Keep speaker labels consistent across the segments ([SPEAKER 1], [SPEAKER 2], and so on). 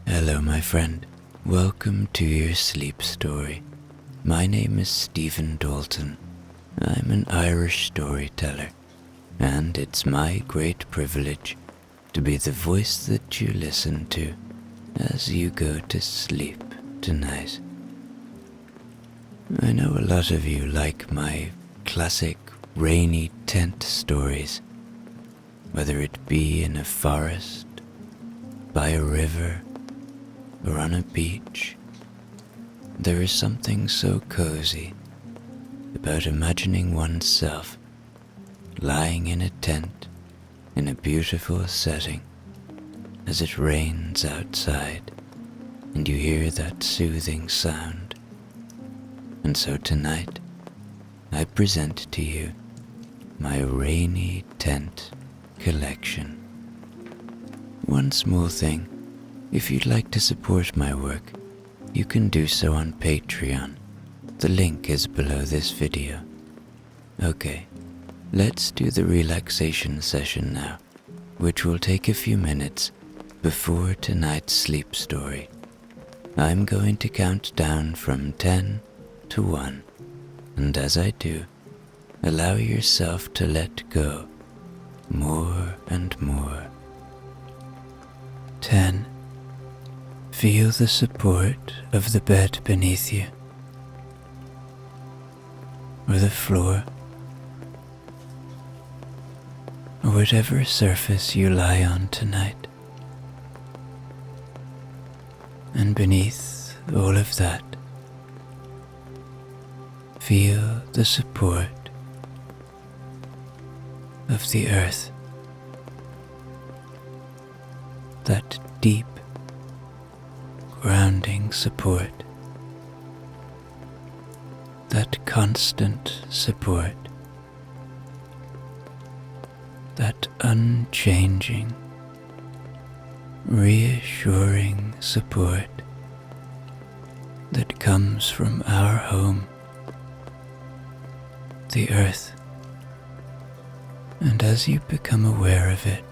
[SPEAKER 1] Hello, my friend. Welcome to your sleep story. My name is Stephen Dalton. I'm an Irish storyteller, and it's my great privilege to be the voice that you listen to as you go to sleep tonight. I know a lot of you like my classic rainy tent stories, whether it be in a forest, by a river, or on a beach. There is something so cozy about imagining oneself lying in a tent in a beautiful setting as it rains outside and you hear that soothing sound. And so tonight, I present to you my rainy tent collection. One small thing: if you'd like to support my work, you can do so on Patreon. The link is below this video. Okay, let's do the relaxation session now, which will take a few minutes before tonight's sleep story. I'm going to count down from 10 to 1, and as I do, allow yourself to let go more and more. 10. Feel the support of the bed beneath you, or the floor, or whatever surface you lie on tonight. And beneath all of that, feel the support of the earth, that deep grounding support, that constant support, that unchanging, reassuring support that comes from our home, the earth. And as you become aware of it,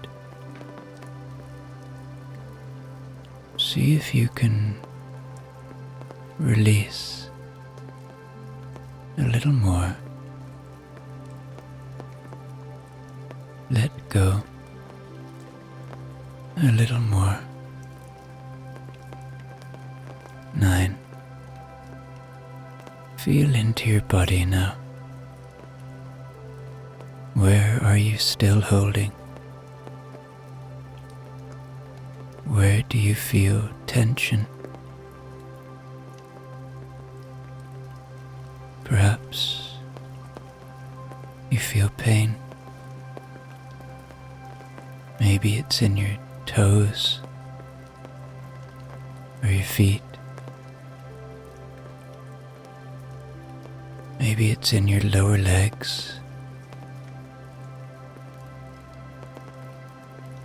[SPEAKER 1] see if you can release a little more. Let go a little more. 9. Feel into your body now. Where are you still holding? Where do you feel tension? Perhaps you feel pain. Maybe it's in your toes or your feet. Maybe it's in your lower legs.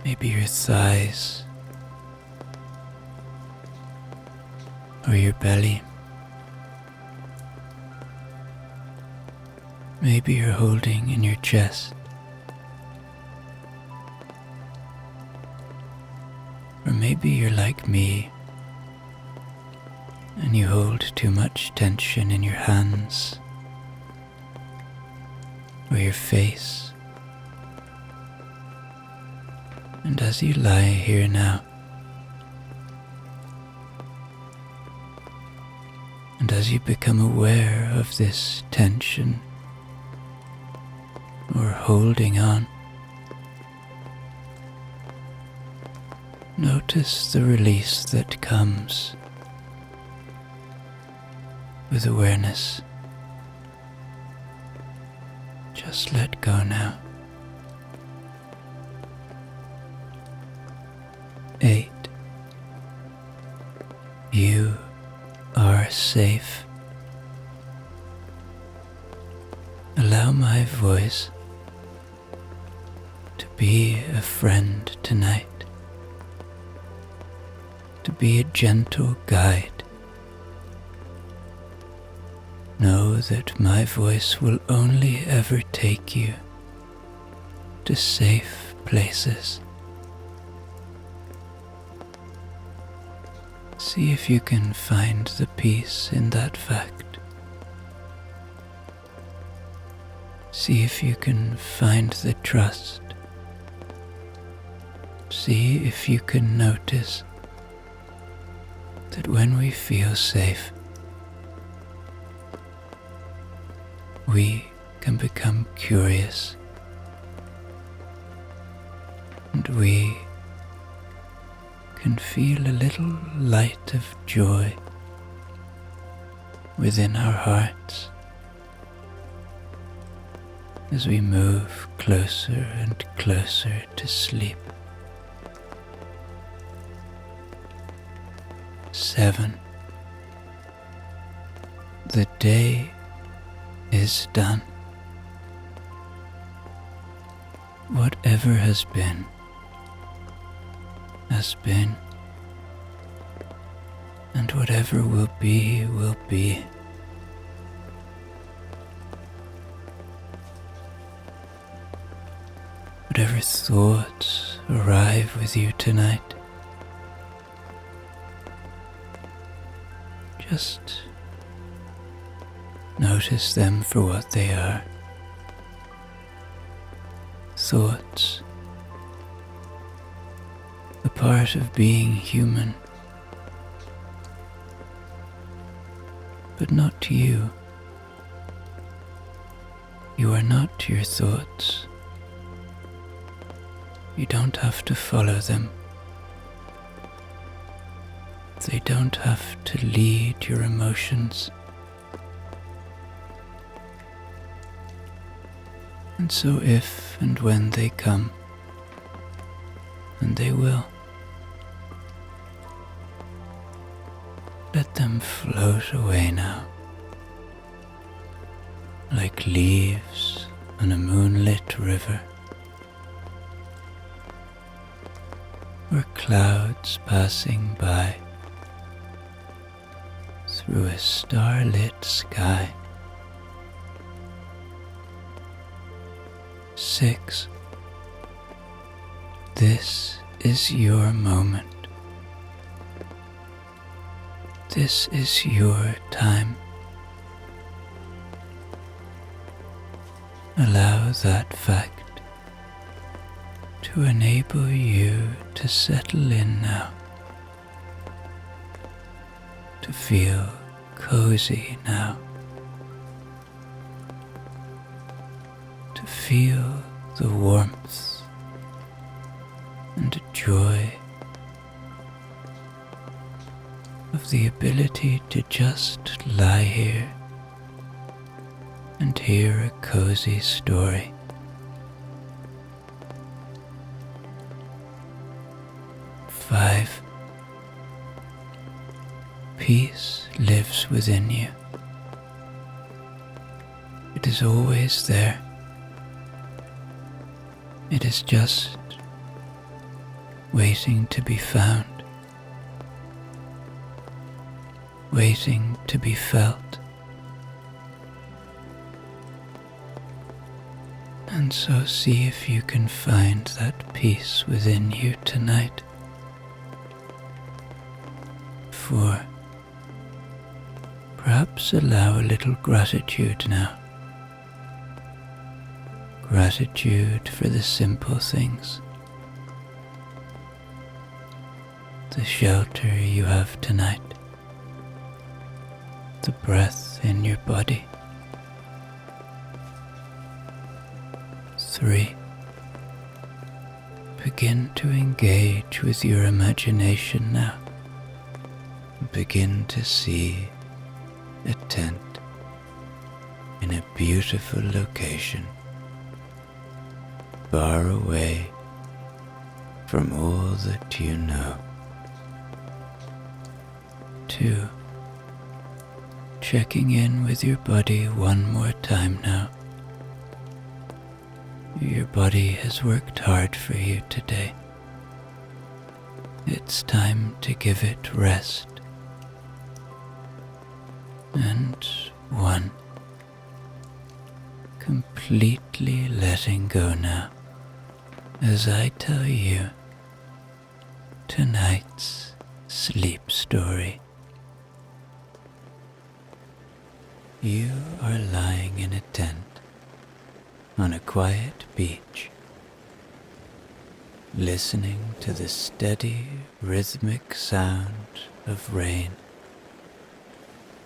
[SPEAKER 1] Maybe your thighs or your belly. Maybe you're holding in your chest. Or maybe you're like me and you hold too much tension in your hands or your face. And as you lie here now, and as you become aware of this tension or holding on, notice the release that comes with awareness. Just let go now. 8. You are safe. Allow my voice to be a friend tonight, to be a gentle guide. Know that my voice will only ever take you to safe places. See if you can find the peace in that fact. See if you can find the trust. See if you can notice that when we feel safe, we can become curious, and we can feel a little light of joy within our hearts as we move closer and closer to sleep. 7. The day is done. Whatever has been, and whatever will be, will be. Whatever thoughts arrive with you tonight, just notice them for what they are. Thoughts, a part of being human, but not you. You are not your thoughts. You don't have to follow them. They don't have to lead your emotions. And so if and when they come, and they will, let them float away now, like leaves on a moonlit river, or clouds passing by through a starlit sky. 6. This is your moment. This is your time. Allow that fact to enable you to settle in now, to feel cozy now, to feel the warmth and joy of the ability to just lie here and hear a cozy story. 5. Peace lives within you. It is always there. It is just waiting to be found, waiting to be felt. And so see if you can find that peace within you tonight. 4. Perhaps allow a little gratitude now. Gratitude for the simple things. The shelter you have tonight. The breath in your body. 3. Begin to engage with your imagination now. Begin to see a tent in a beautiful location, far away from all that you know. 2. Checking in with your body one more time now. Your body has worked hard for you today. It's time to give it rest. And 1. Completely letting go now, as I tell you tonight's sleep story. You are lying in a tent on a quiet beach, listening to the steady, rhythmic sound of rain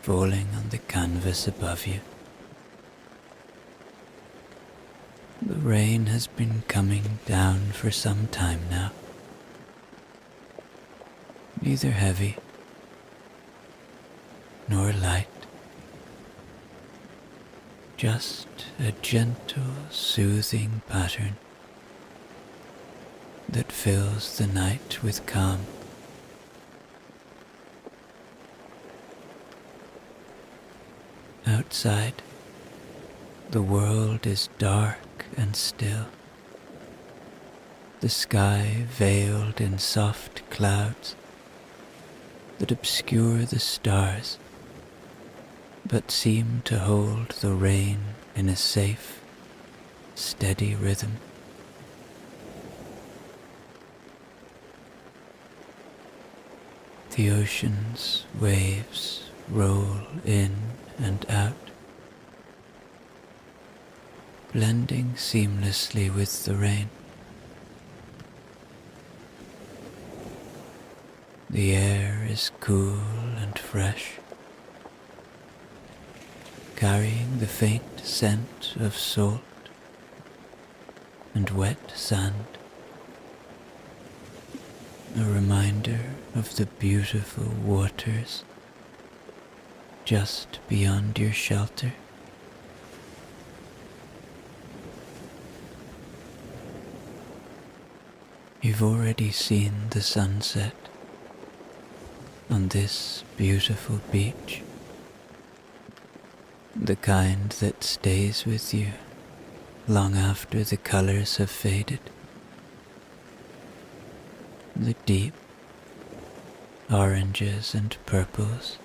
[SPEAKER 1] falling on the canvas above you. The rain has been coming down for some time now, neither heavy nor light, just a gentle, soothing pattern that fills the night with calm. Outside, the world is dark and still, the sky veiled in soft clouds that obscure the stars but seem to hold the rain in a safe, steady rhythm. The ocean's waves roll in and out, blending seamlessly with the rain. The air is cool and fresh, carrying the faint scent of salt and wet sand, a reminder of the beautiful waters just beyond your shelter. You've already seen the sunset on this beautiful beach, the kind that stays with you long after the colors have faded. The deep oranges and purples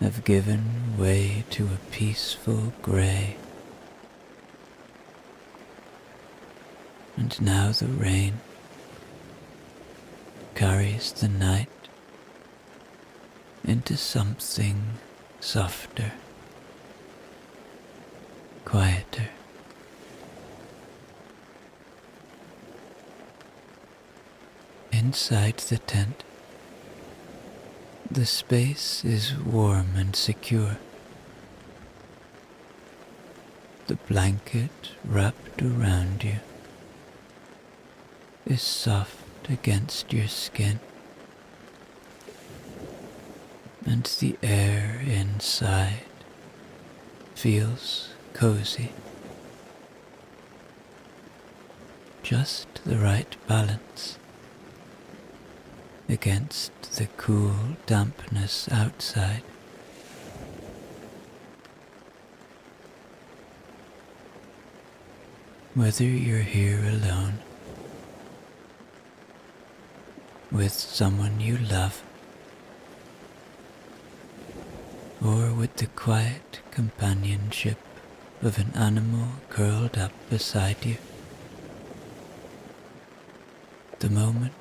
[SPEAKER 1] have given way to a peaceful gray, and now the rain carries the night into something softer, quieter. Inside the tent, the space is warm and secure. The blanket wrapped around you is soft against your skin, and the air inside feels cozy. Just the right balance against the cool dampness outside. Whether you're here alone, with someone you love, or with the quiet companionship of an animal curled up beside you, the moment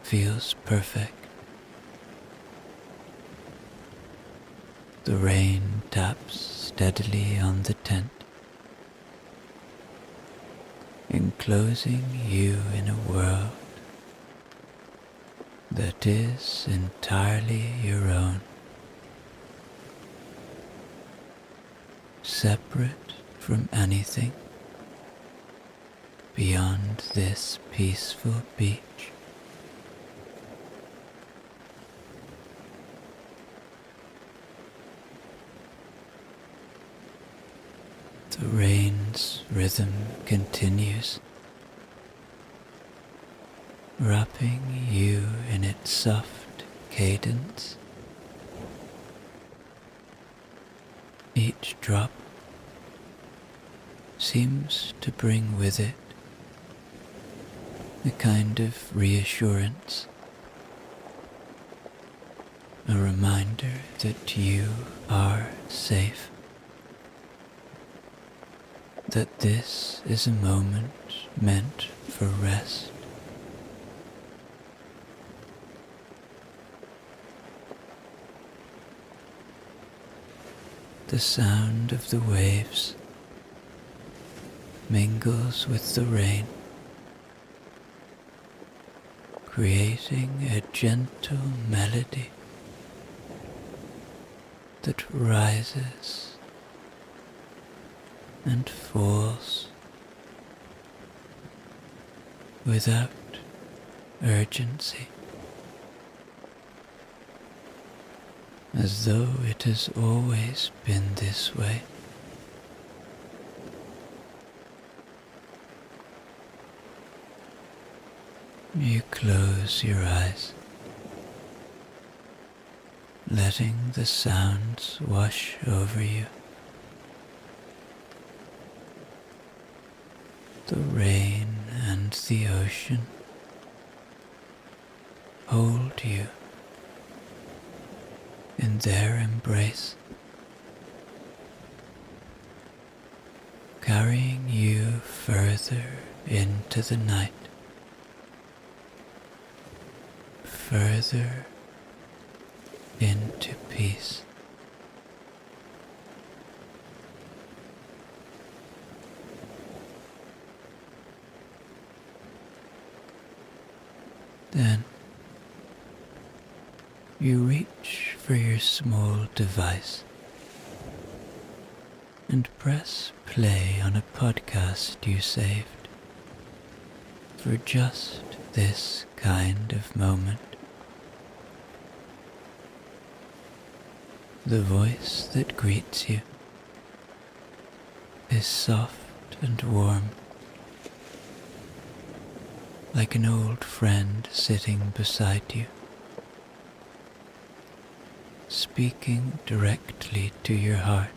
[SPEAKER 1] feels perfect. The rain taps steadily on the tent, enclosing you in a world that is entirely your own, separate from anything beyond this peaceful beach. The rain's rhythm continues, wrapping you in its soft cadence. Each drop seems to bring with it a kind of reassurance, a reminder that you are safe, that this is a moment meant for rest, the sound of the waves mingles with the rain, creating a gentle melody that rises and falls without urgency, as though it has always been this way. You close your eyes, letting the sounds wash over you. The rain and the ocean hold you in their embrace, carrying you further into the night, further into peace. Then you reach for your small device and press play on a podcast you saved for just this kind of moment. The voice that greets you is soft and warm, like an old friend sitting beside you, speaking directly to your heart.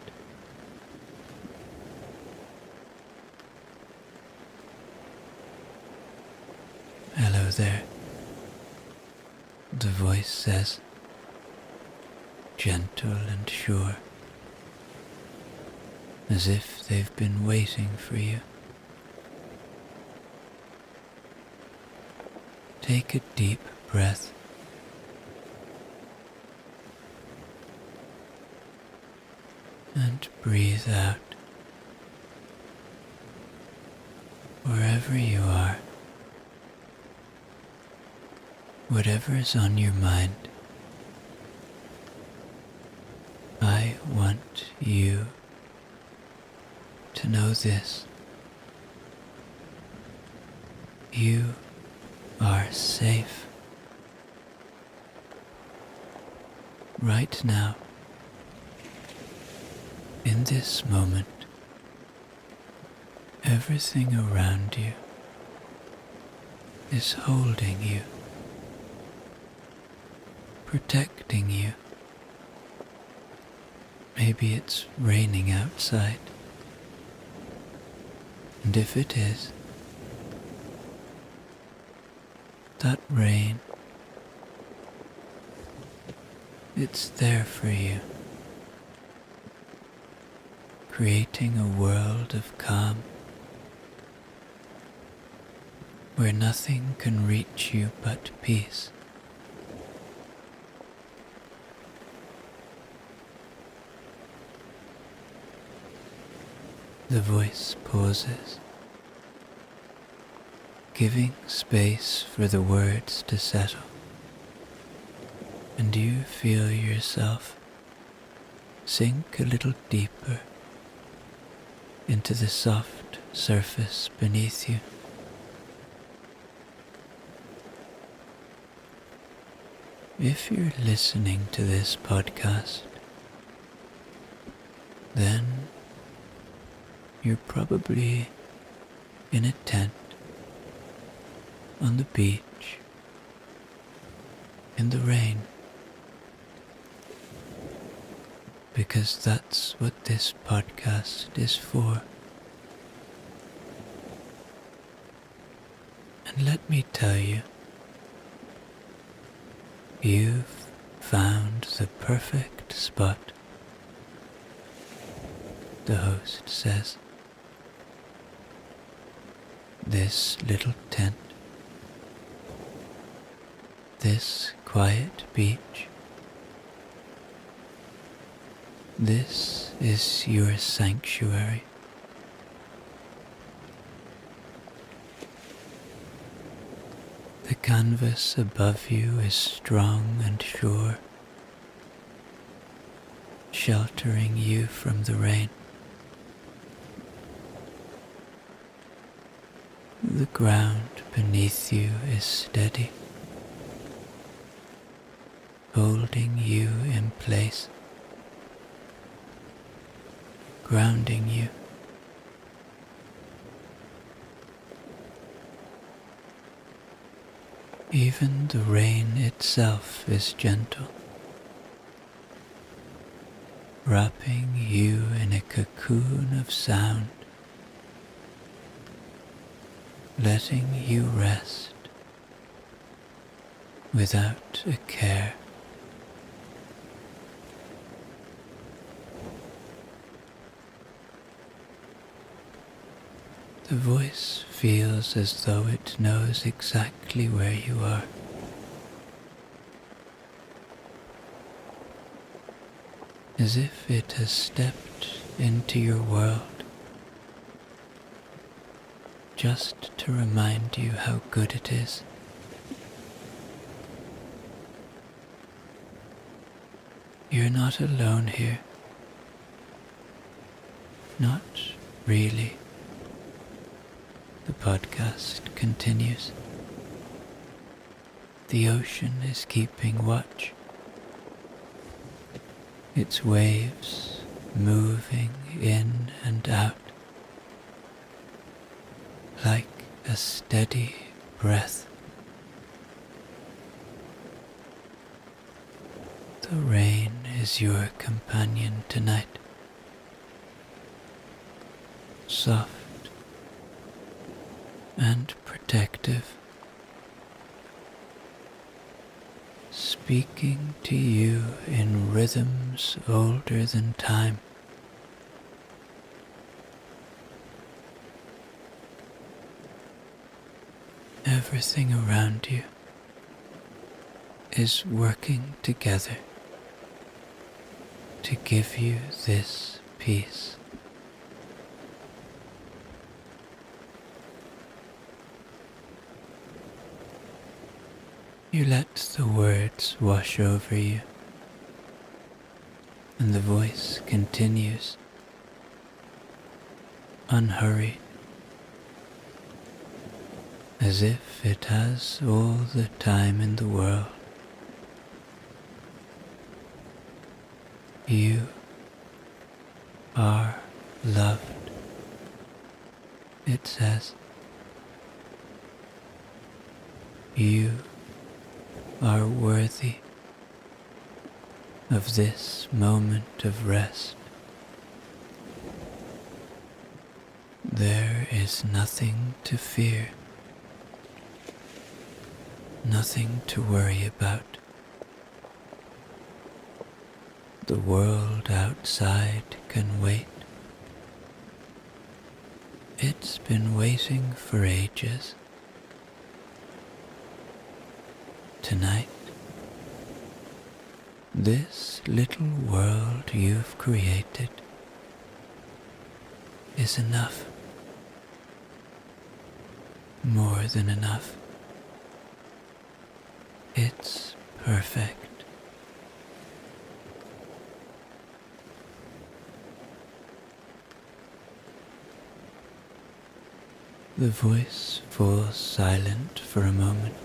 [SPEAKER 1] Hello there, the voice says, gentle and sure, as if they've been waiting for you. Take a deep breath and breathe out. Wherever you are, whatever is on your mind, I want you to know this. You are safe. Right now, in this moment, everything around you is holding you, protecting you. Maybe it's raining outside, and if it is, that rain, it's there for you, creating a world of calm where nothing can reach you but peace. The voice pauses, giving space for the words to settle, and you feel yourself sink a little deeper into the soft surface beneath you. If you're listening to this podcast, then you're probably in a tent on the beach in the rain, because that's what this podcast is for. And let me tell you, you've found the perfect spot, the host says. This little tent, this quiet beach, this This is your sanctuary. The canvas above you is strong and sure, sheltering you from the rain. The ground beneath you is steady, holding you in place, grounding you. Even the rain itself is gentle, wrapping you in a cocoon of sound, letting you rest without a care. The voice feels as though it knows exactly where you are. As if it has stepped into your world, just to remind you how good it is. You're not alone here. Not really. The podcast continues. The ocean is keeping watch, its waves moving in and out like a steady breath. The rain is your companion tonight, soft and protective, speaking to you in rhythms older than time. Everything around you is working together to give you this peace. You let the words wash over you, and the voice continues, unhurried, as if it has all the time in the world. You are loved, it says. You are worthy of this moment of rest. There is nothing to fear, nothing to worry about. The world outside can wait. It's been waiting for ages. Tonight, this little world you've created is enough, more than enough. It's perfect. The voice falls silent for a moment.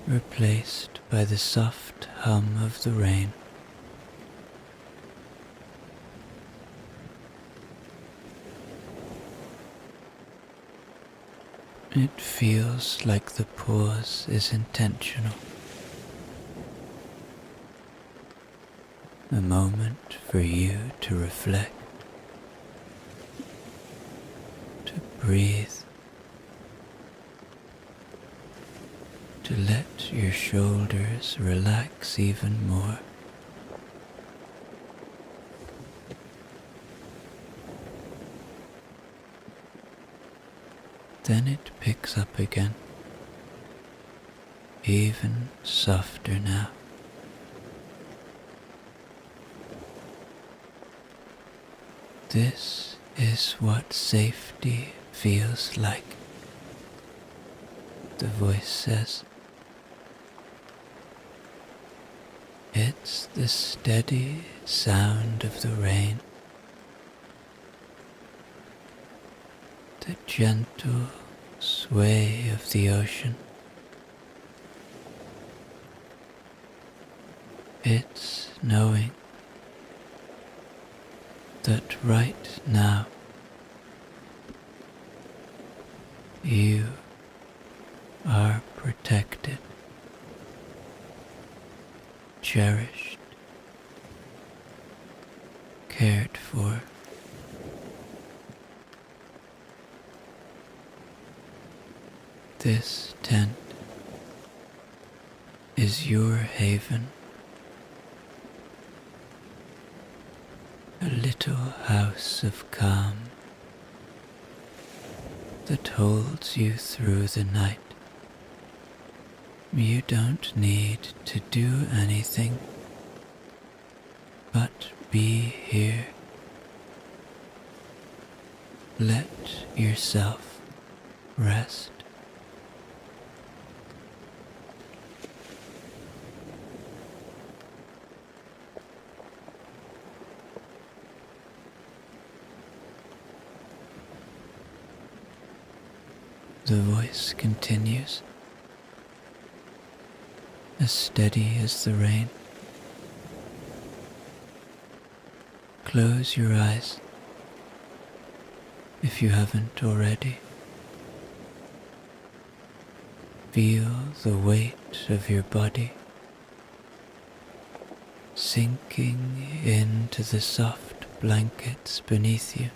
[SPEAKER 1] Replaced by the soft hum of the rain. It feels like the pause is intentional. A moment for you to reflect, to breathe, to let your shoulders relax even more. Then it picks up again, even softer now. This is what safety feels like, the voice says. It's the steady sound of the rain, the gentle sway of the ocean. It's knowing that right now you are protected, cherished, cared for. This tent is your haven, a little house of calm that holds you through the night. You don't need to do anything but be here. Let yourself rest. The voice continues, as steady as the rain. Close your eyes if you haven't already. Feel the weight of your body sinking into the soft blankets beneath you.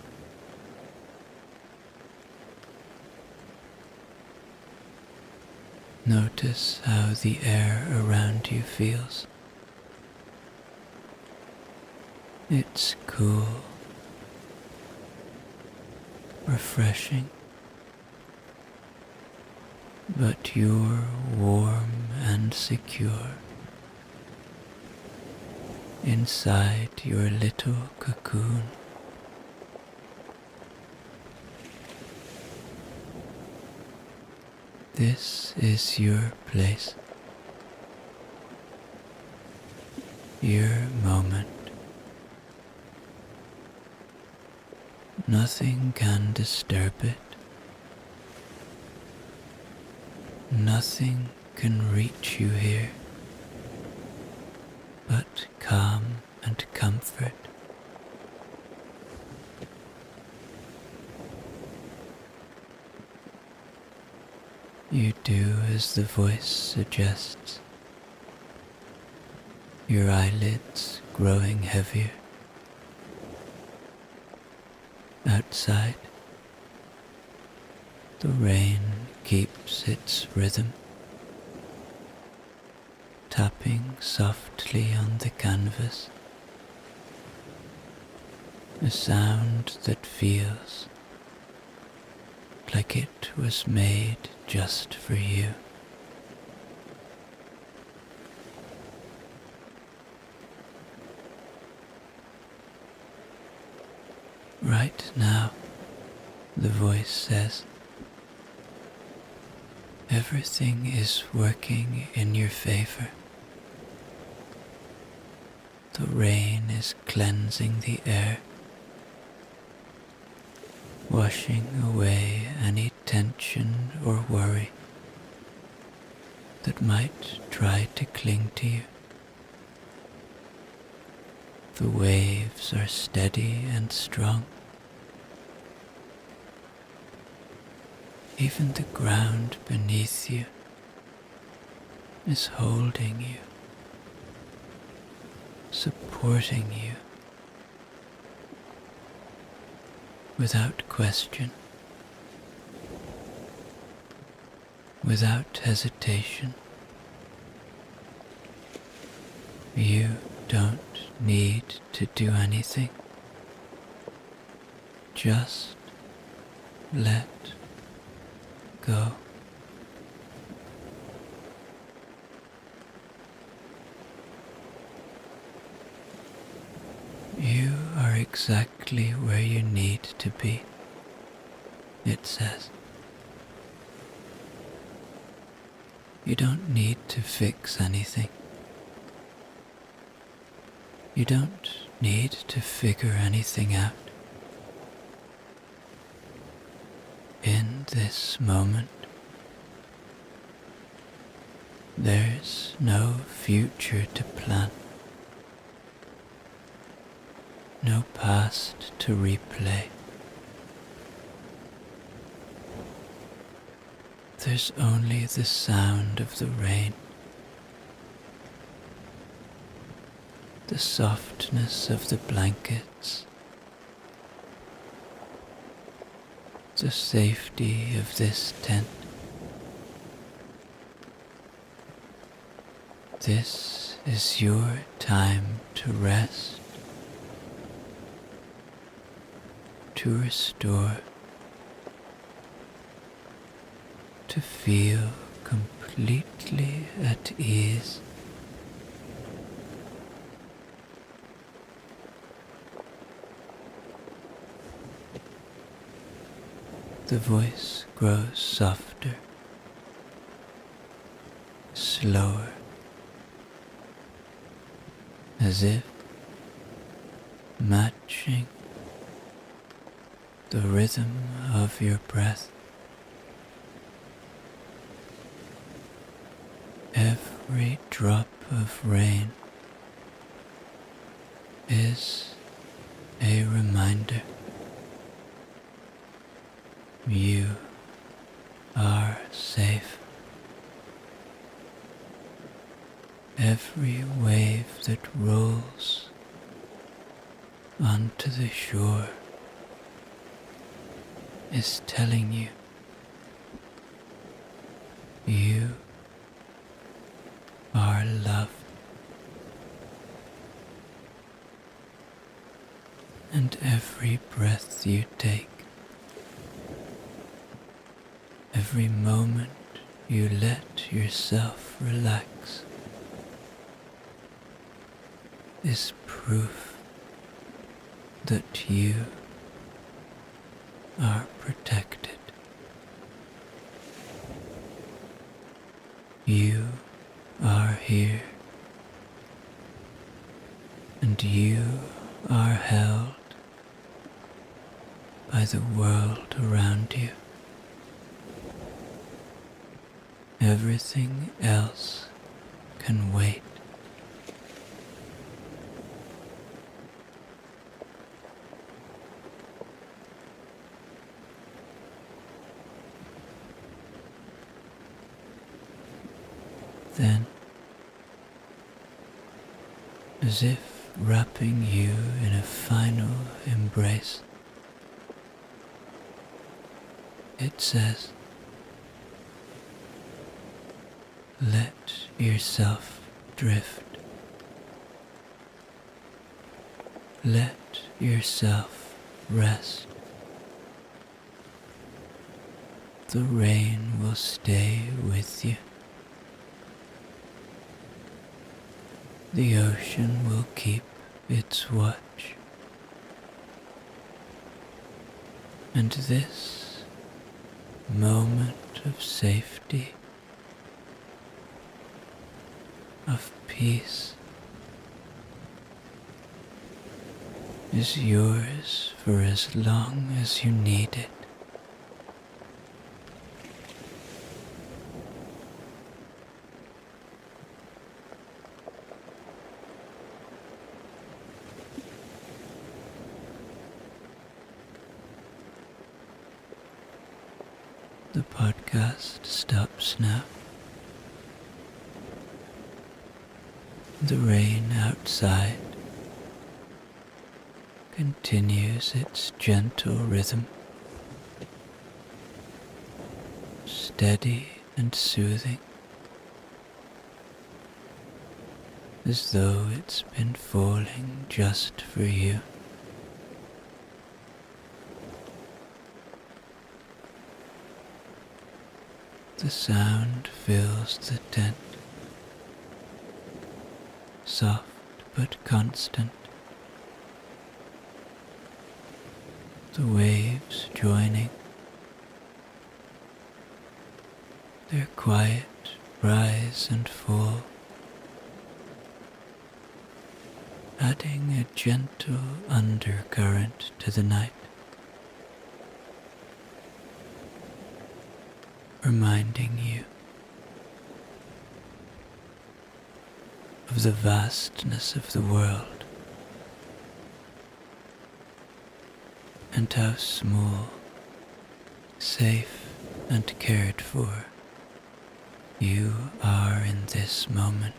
[SPEAKER 1] Notice how the air around you feels. It's cool, refreshing, but you're warm and secure inside your little cocoon. This is your place, your moment. Nothing can disturb it. Nothing can reach you here but calm and comfort. You do as the voice suggests, your eyelids growing heavier. Outside, the rain keeps its rhythm, tapping softly on the canvas, a sound that feels like it was made just for you. Right now, the voice says, everything is working in your favor. The rain is cleansing the air, washing away any tension or worry that might try to cling to you. The waves are steady and strong. Even the ground beneath you is holding you, supporting you, without question, without hesitation. You don't need to do anything. Just let go. You are exactly where you need to be, it says. You don't need to fix anything. You don't need to figure anything out. In this moment, there's no future to plan, no past to replay. There's only the sound of the rain, the softness of the blankets, the safety of this tent. This is your time to rest, to restore, to feel completely at ease. The voice grows softer, slower, as if matching the rhythm of your breath. Every drop of rain is a reminder. You are safe. Every wave that rolls onto the shore is telling you you are loved. And every breath you take, every moment you let yourself relax, is proof that you are protected. You are here, and you are held by the world around you. Everything else can wait. Then, as if wrapping you in a final embrace, it says, let yourself drift. Let yourself rest. The rain will stay with you. The ocean will keep its watch. And this moment of safety, of peace, is yours for as long as you need it. The podcast stops now. The rain outside continues its gentle rhythm, steady and soothing, as though it's been falling just for you. The sound fills the tent, soft but constant, the waves joining, their quiet rise and fall, adding a gentle undercurrent to the night, reminding you of the vastness of the world and how small, safe and cared for you are in this moment.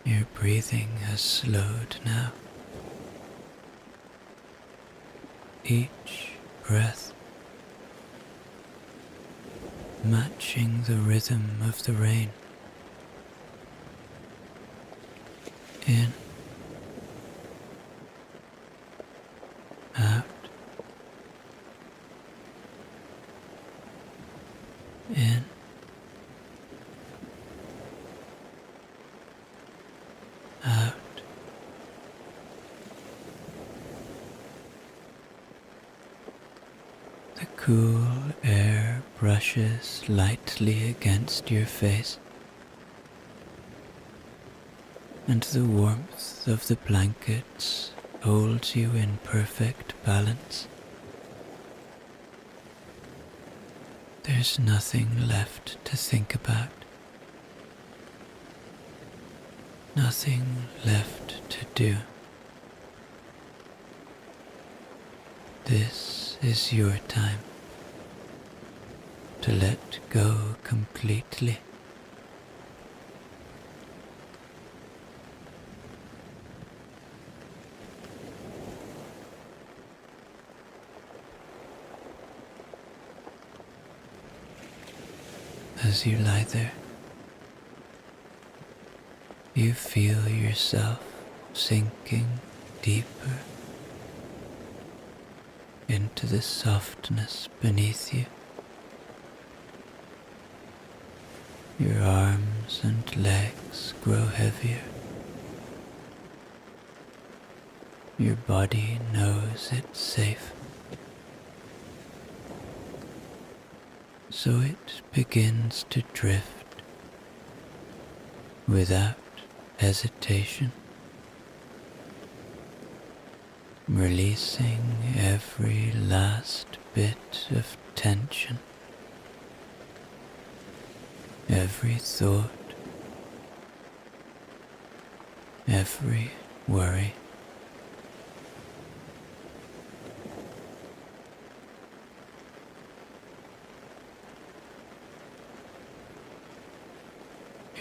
[SPEAKER 1] Your breathing has slowed now. Each breath matching the rhythm of the rain. In, out, in, out. The cool air brushes lightly against your face, and the warmth of the blankets holds you in perfect balance. There's nothing left to think about, nothing left to do. This is your time to let go completely. As you lie there, you feel yourself sinking deeper into the softness beneath you. Your arms and legs grow heavier. Your body knows it's safe, so it begins to drift without hesitation, releasing every last bit of tension, every thought, every worry.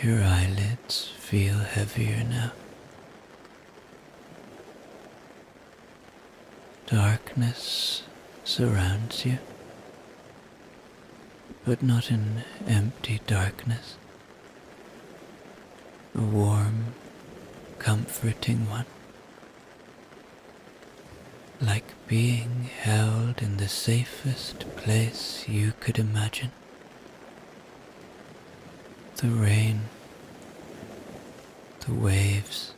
[SPEAKER 1] Your eyelids feel heavier now. Darkness surrounds you, but not an empty darkness, a warm, comforting one, like being held in the safest place you could imagine. The rain, the waves,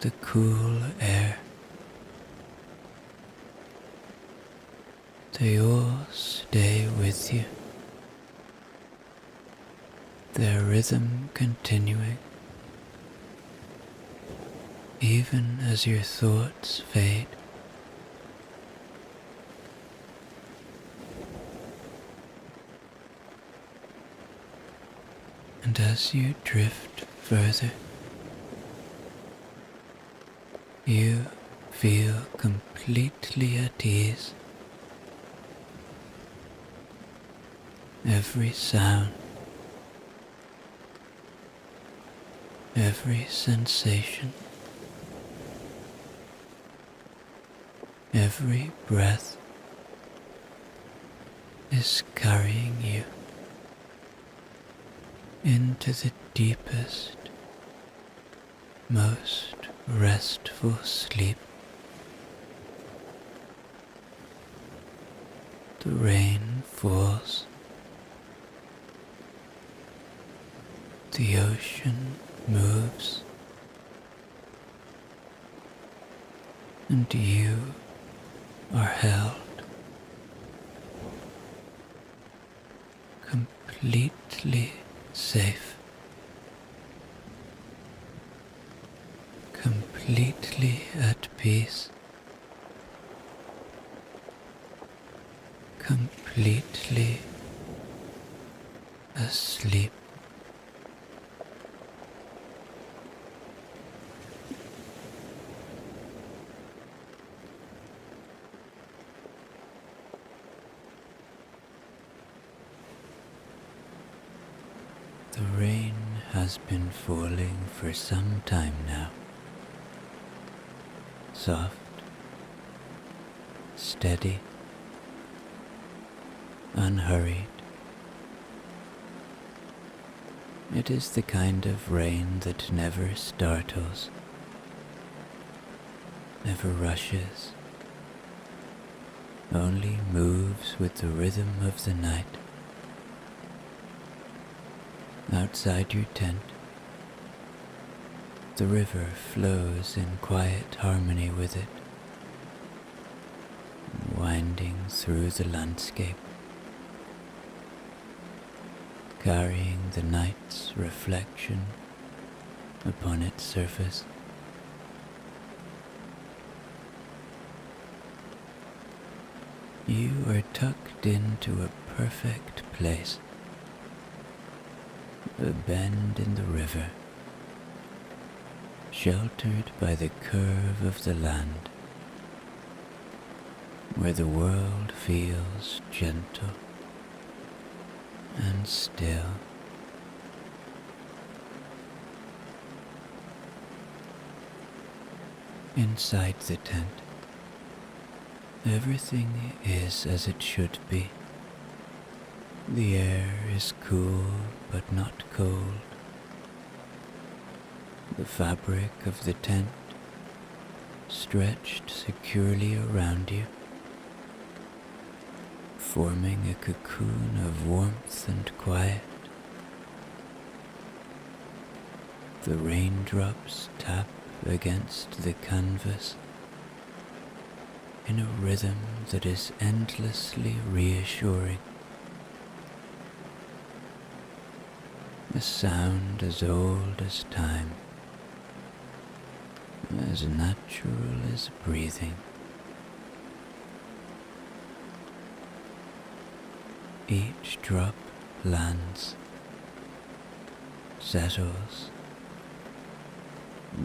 [SPEAKER 1] the cool air, they all stay with you, their rhythm continuing, even as your thoughts fade. And as you drift further, you feel completely at ease. Every sound, every sensation, every breath is carrying you into the deepest, most restful sleep The rain falls. The ocean moves. And you are held completely safe, completely at peace, completely asleep. The rain has been falling for some time now. Soft, steady, unhurried. It is the kind of rain that never startles, never rushes, only moves with the rhythm of the night. Outside your tent, the river flows in quiet harmony with it, winding through the landscape, carrying the night's reflection upon its surface. You are tucked into a perfect place, a bend in the river, sheltered by the curve of the land, where the world feels gentle and still. Inside the tent, everything is as it should be. The air is cool but not cold. The fabric of the tent stretched securely around you, forming a cocoon of warmth and quiet. The raindrops tap against the canvas in a rhythm that is endlessly reassuring. A sound as old as time, as natural as breathing. Each drop lands, settles,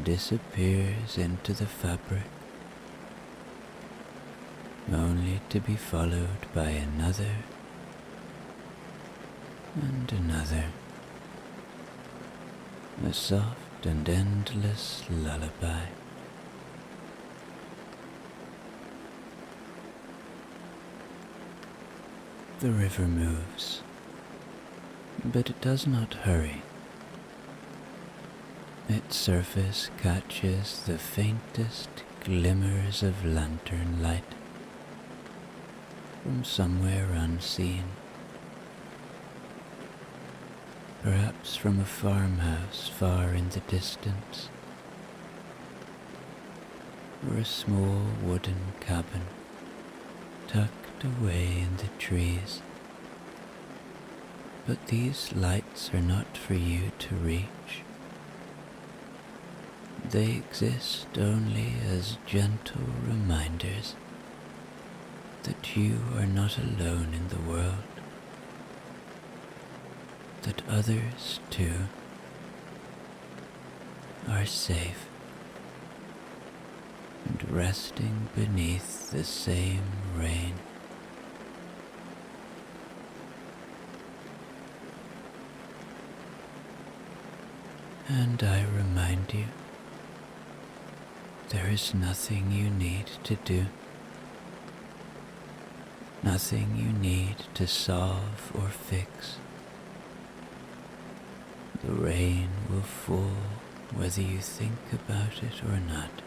[SPEAKER 1] disappears into the fabric, only to be followed by another and another. A soft and endless lullaby. The river moves, but it does not hurry. Its surface catches the faintest glimmers of lantern light from somewhere unseen. Perhaps from a farmhouse far in the distance, or a small wooden cabin tucked away in the trees. But these lights are not for you to reach. They exist only as gentle reminders that you are not alone in the world, that others, too, are safe and resting beneath the same rain. And I remind you, there is nothing you need to do, nothing you need to solve or fix. The rain will fall whether you think about it or not.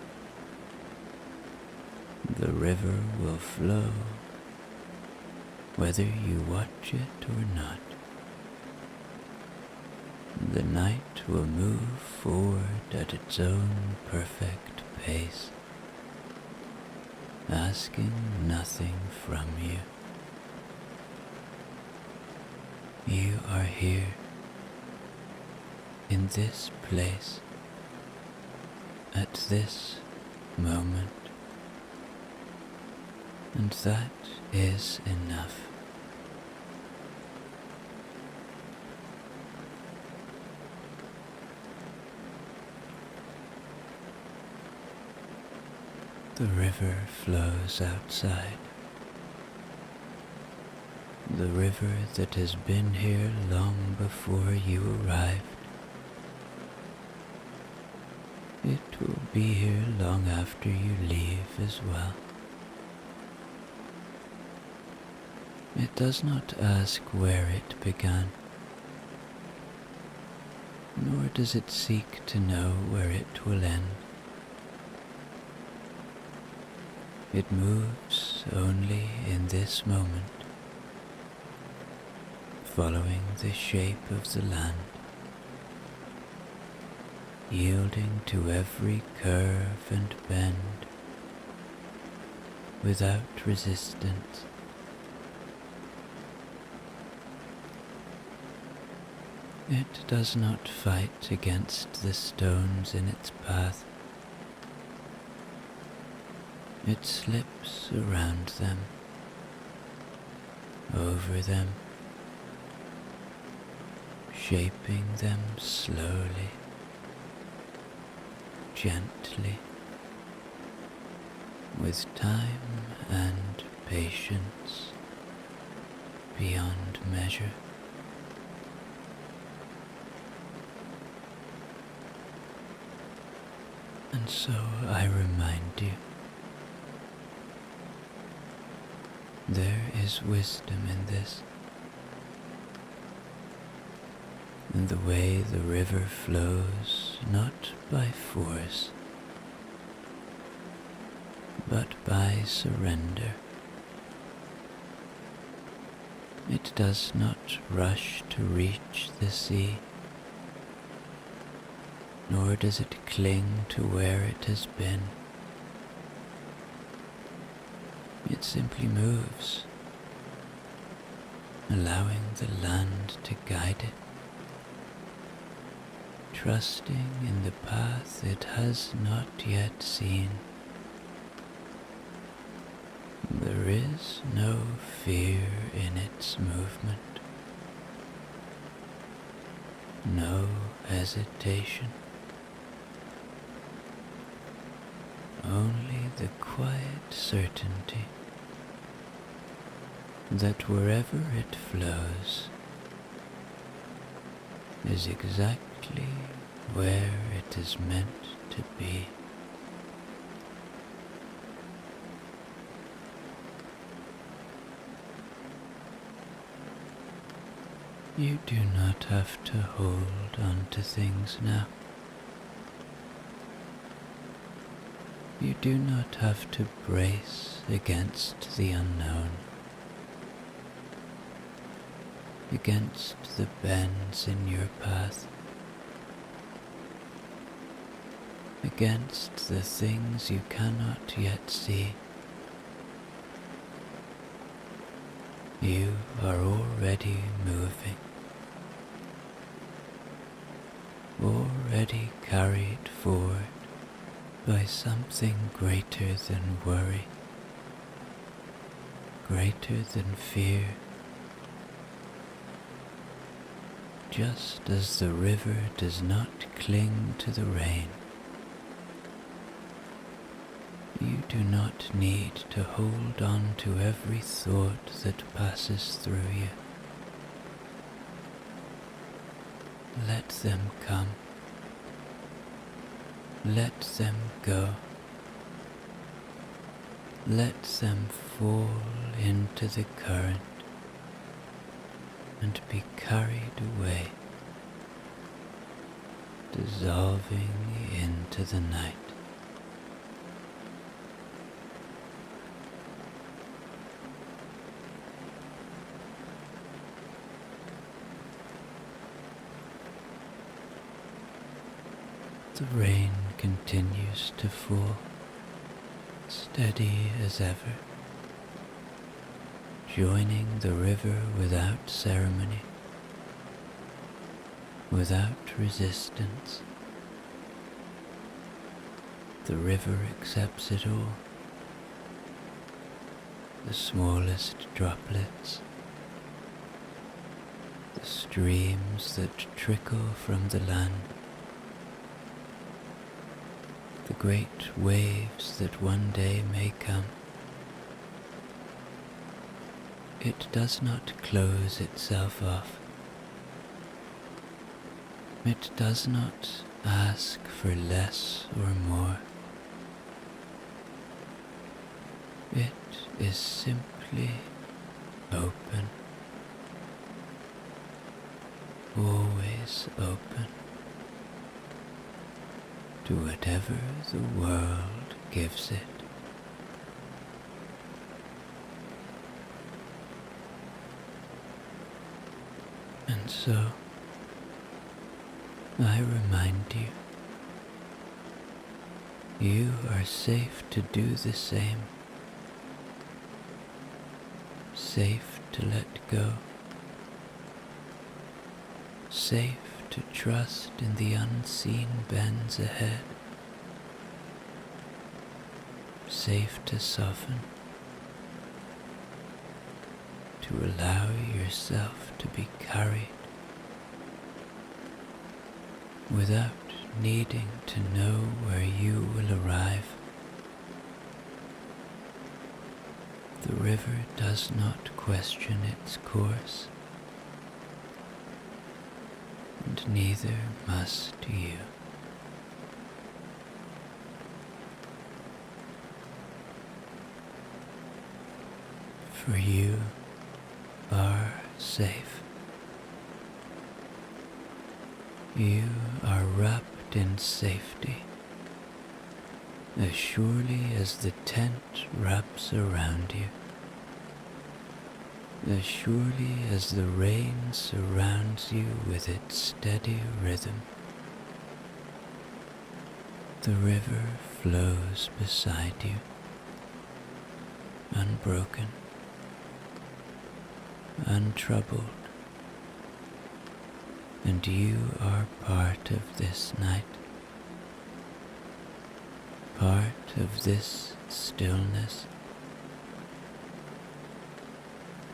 [SPEAKER 1] The river will flow whether you watch it or not. The night will move forward at its own perfect pace, asking nothing from you. You are here, in this place, at this moment, and that is enough. The river flows outside. The river that has been here long before you arrived. It will be here long after you leave as well. It does not ask where it began, nor does it seek to know where it will end. It moves only in this moment, following the shape of the land, yielding to every curve and bend without resistance. It does not fight against the stones in its path. It slips around them, over them, shaping them slowly, gently, with time and patience beyond measure. And so I remind you, there is wisdom in this, in the way the river flows not by force, but by surrender. It does not rush to reach the sea, nor does it cling to where it has been. It simply moves, allowing the land to guide it, trusting in the path it has not yet seen. There is no fear in its movement, no hesitation, only the quiet certainty that wherever it flows is exactly where it is meant to be. You do not have to hold on to things now. You do not have to brace against the unknown, against the bends in your path, against the things you cannot yet see. You are already moving, already carried forward by something greater than worry, greater than fear. Just as the river does not cling to the rain, you do not need to hold on to every thought that passes through you. Let them come. Let them go. Let them fall into the current and be carried away, dissolving into the night. The rain continues to fall, steady as ever, joining the river without ceremony, without resistance. The river accepts it all, the smallest droplets, the streams that trickle from the land, the great waves that one day may come. It does not close itself off. It does not ask for less or more. It is simply open, always open to whatever the world gives it. And so, I remind you, you are safe to do the same, safe to let go, safe to trust in the unseen bends ahead, safe to soften, to allow yourself to be carried without needing to know where you will arrive. The river does not question its course, and neither must you. For you are safe. You are wrapped in safety, as surely as the tent wraps around you, as surely as the rain surrounds you with its steady rhythm. The river flows beside you, unbroken, untroubled, and you are part of this night, part of this stillness,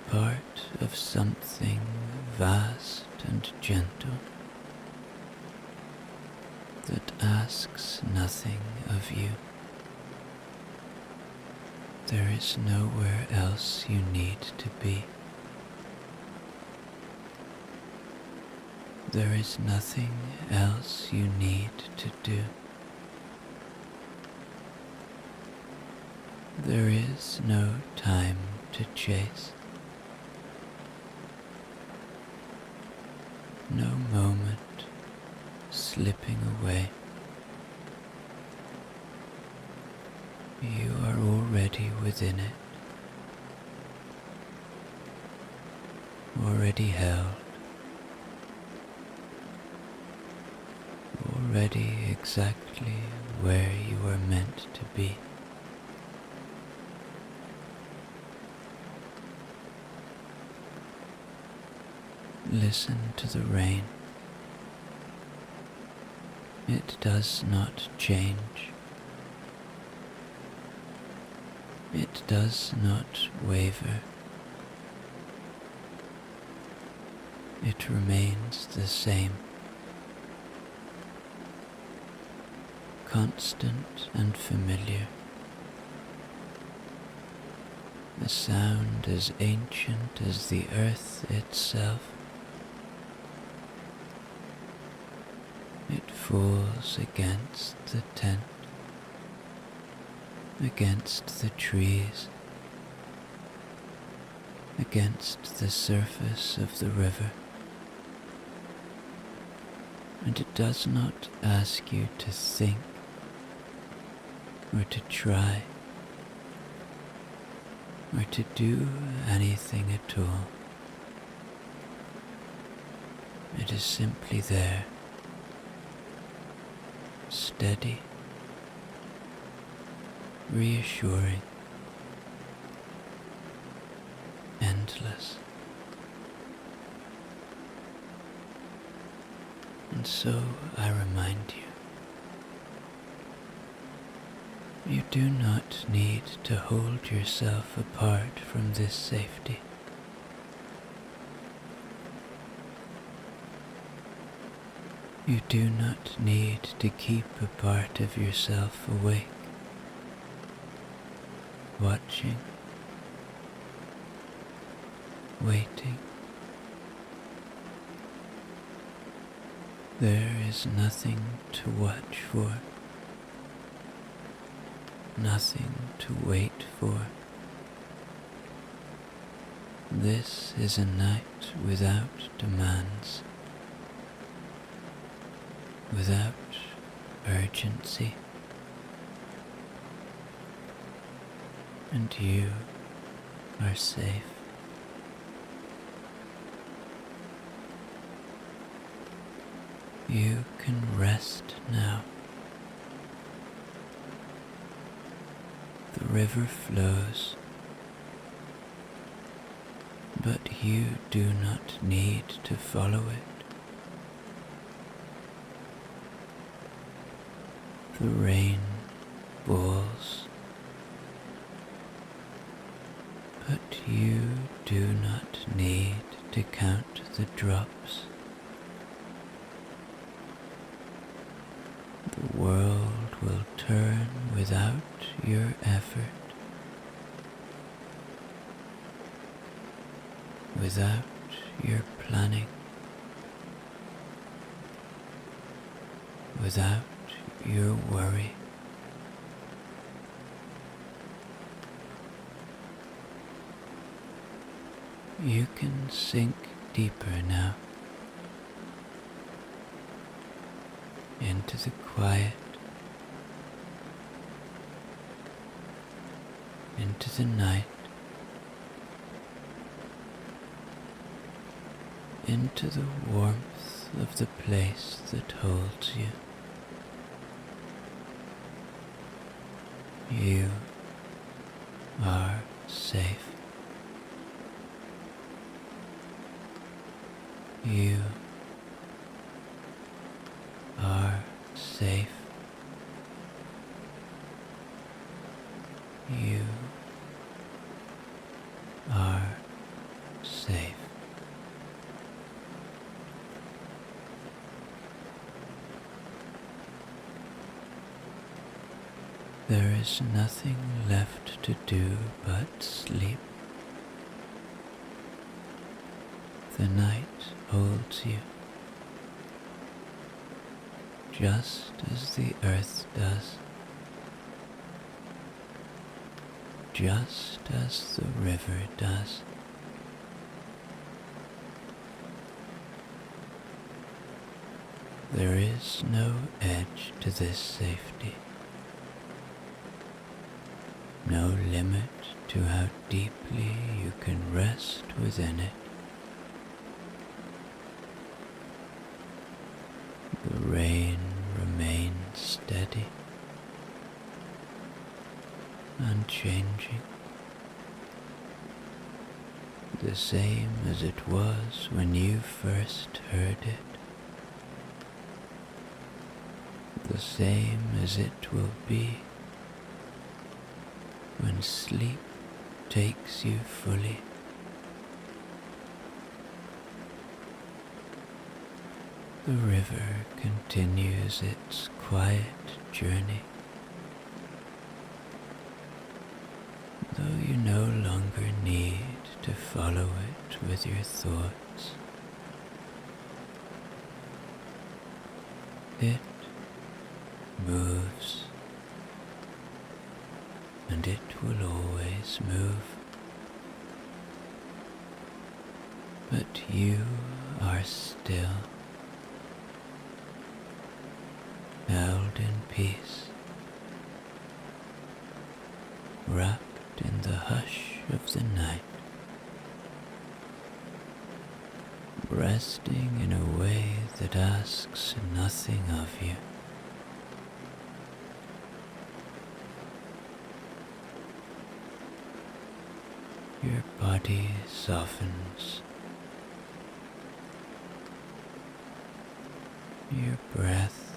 [SPEAKER 1] part of something vast and gentle that asks nothing of you. There is nowhere else you need to be. There is nothing else you need to do. There is no time to chase. No moment slipping away. You are already within it, already held, already exactly where you are meant to be. Listen to the rain. It does not change. It does not waver. It remains the same, constant and familiar, a sound as ancient as the earth itself. It falls against the tent, against the trees, against the surface of the river, and it does not ask you to think or to try or to do anything at all. It is simply there, steady, reassuring, endless. And so I remind you, you do not need to hold yourself apart from this safety. You do not need to keep a part of yourself awake, watching, waiting. There is nothing to watch for, nothing to wait for. This is a night without demands, without urgency, and you are safe. You can rest now. The river flows, but you do not need to follow it. The rain falls, but you do not need to count the drops. The world will turn without your effort, without your planning, without your worry. You can sink deeper now into the quiet, into the night, into the warmth of the place that holds you. You are safe. You are safe. You are safe. There is nothing left to do but sleep. The night holds you, just as the earth does, just as the river does. There is no edge to this safety, no limit to how deeply you can rest within it. The rain remains steady, unchanging, the same as it was when you first heard it, the same as it will be when sleep takes you fully. The river continues its quiet journey, though you no longer need to follow it with your thoughts. It moves, and it will always move. But you are still, held in peace, wrapped in the hush of the night, resting in a way that asks nothing of you, body softens. Your breath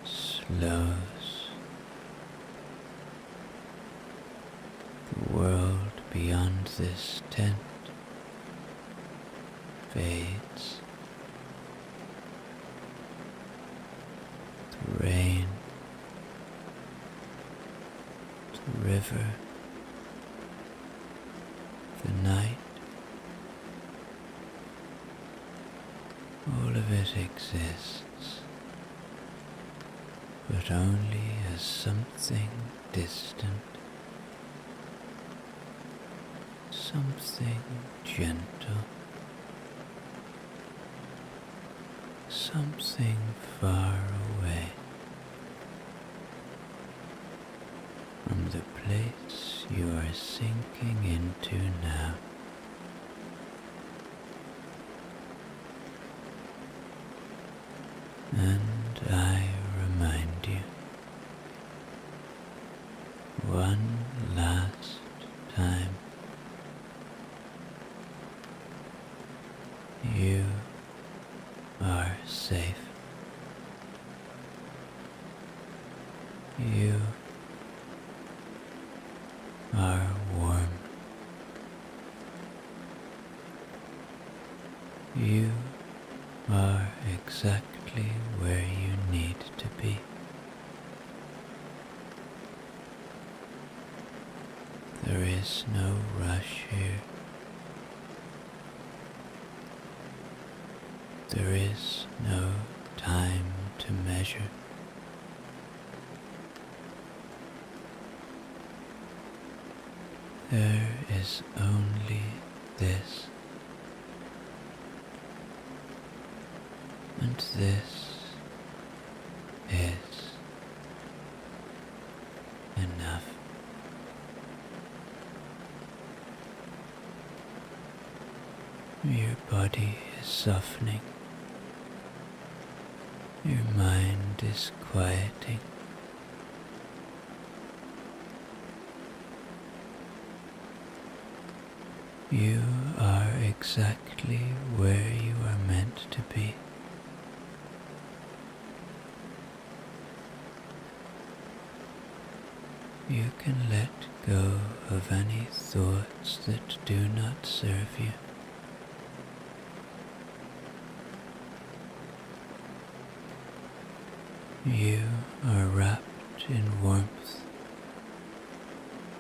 [SPEAKER 1] slows. The world beyond this tent fades. The rain, the river, the night, all of it exists, but only as something distant, something gentle, something far away from the place you are sinking into now. And I remind you one last time, you are safe. You are warm. You are exactly where you need to be. There is no rush here. There is no time to measure. There is only this, and this is enough. Your body is softening. Your mind is quieting. You are exactly where you are meant to be. You can let go of any thoughts that do not serve you. You are wrapped in warmth,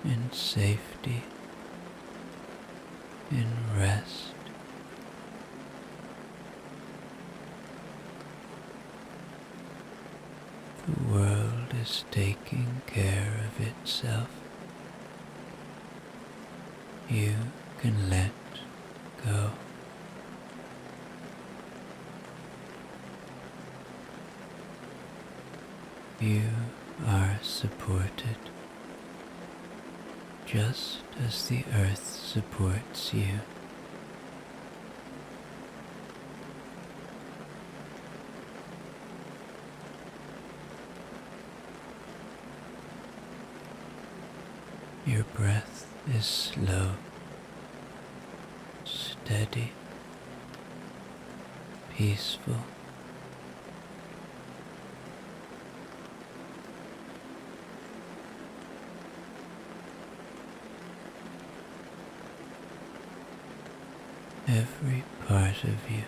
[SPEAKER 1] in safety, in rest. The world is taking care of itself. You can let go. You are supported, just as the earth supports you. Your breath is slow, steady, peaceful. Every part of you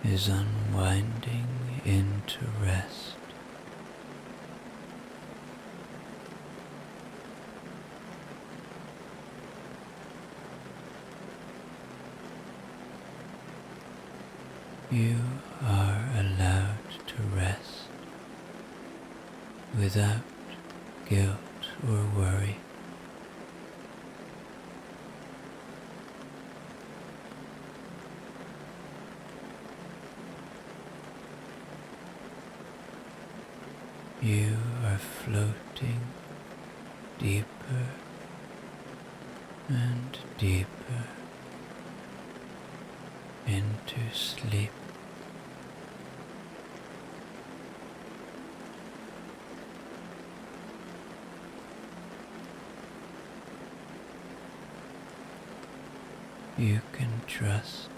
[SPEAKER 1] is unwinding into rest. You are allowed to rest without guilt or worry. You are floating deeper and deeper into sleep. You can trust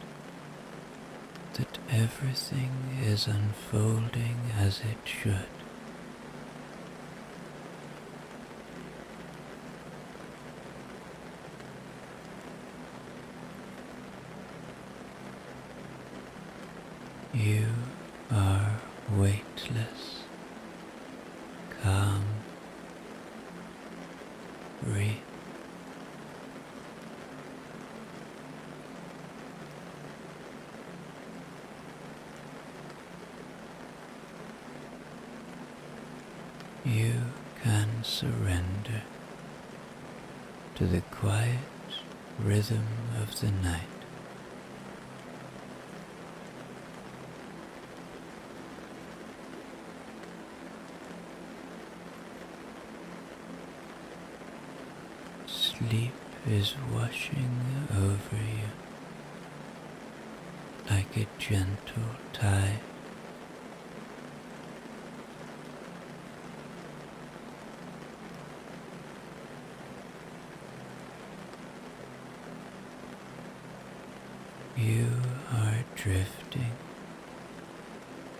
[SPEAKER 1] that everything is unfolding as it should. You are weightless, calm, free. You can surrender to the quiet rhythm of the night. Sleep is washing over you like a gentle tide. You are drifting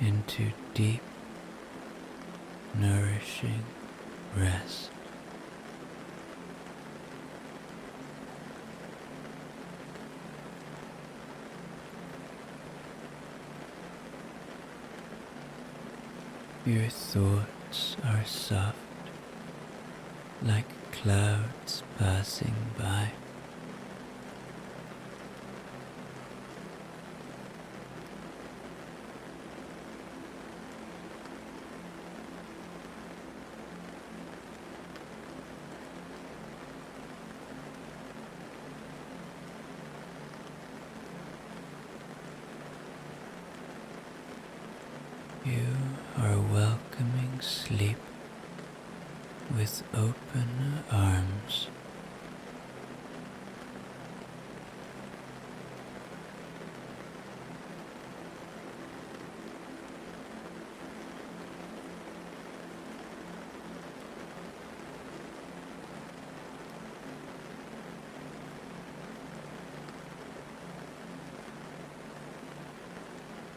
[SPEAKER 1] into deep, nourishing rest. Your thoughts are soft, like clouds passing by. You are welcoming sleep with open arms.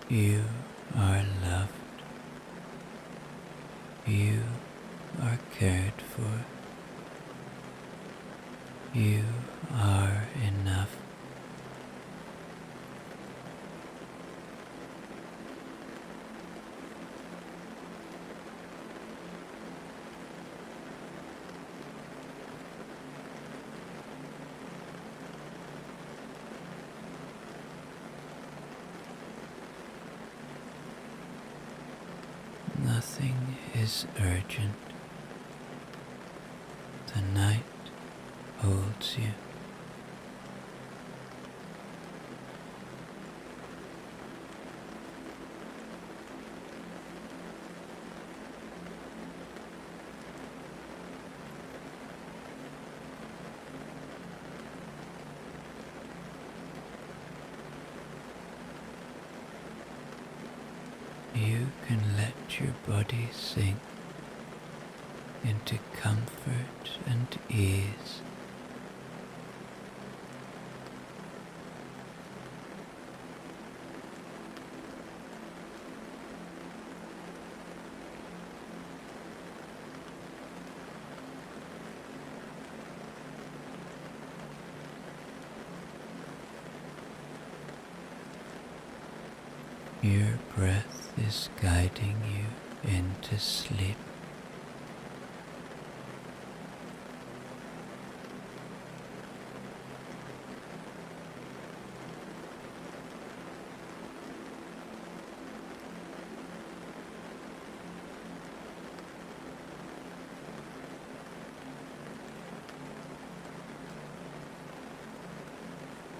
[SPEAKER 1] You are loved. You are cared for. You are enough. Nothing is urgent. The night holds you. You can let your body sink into comfort and ease. Your breath is guiding you into sleep.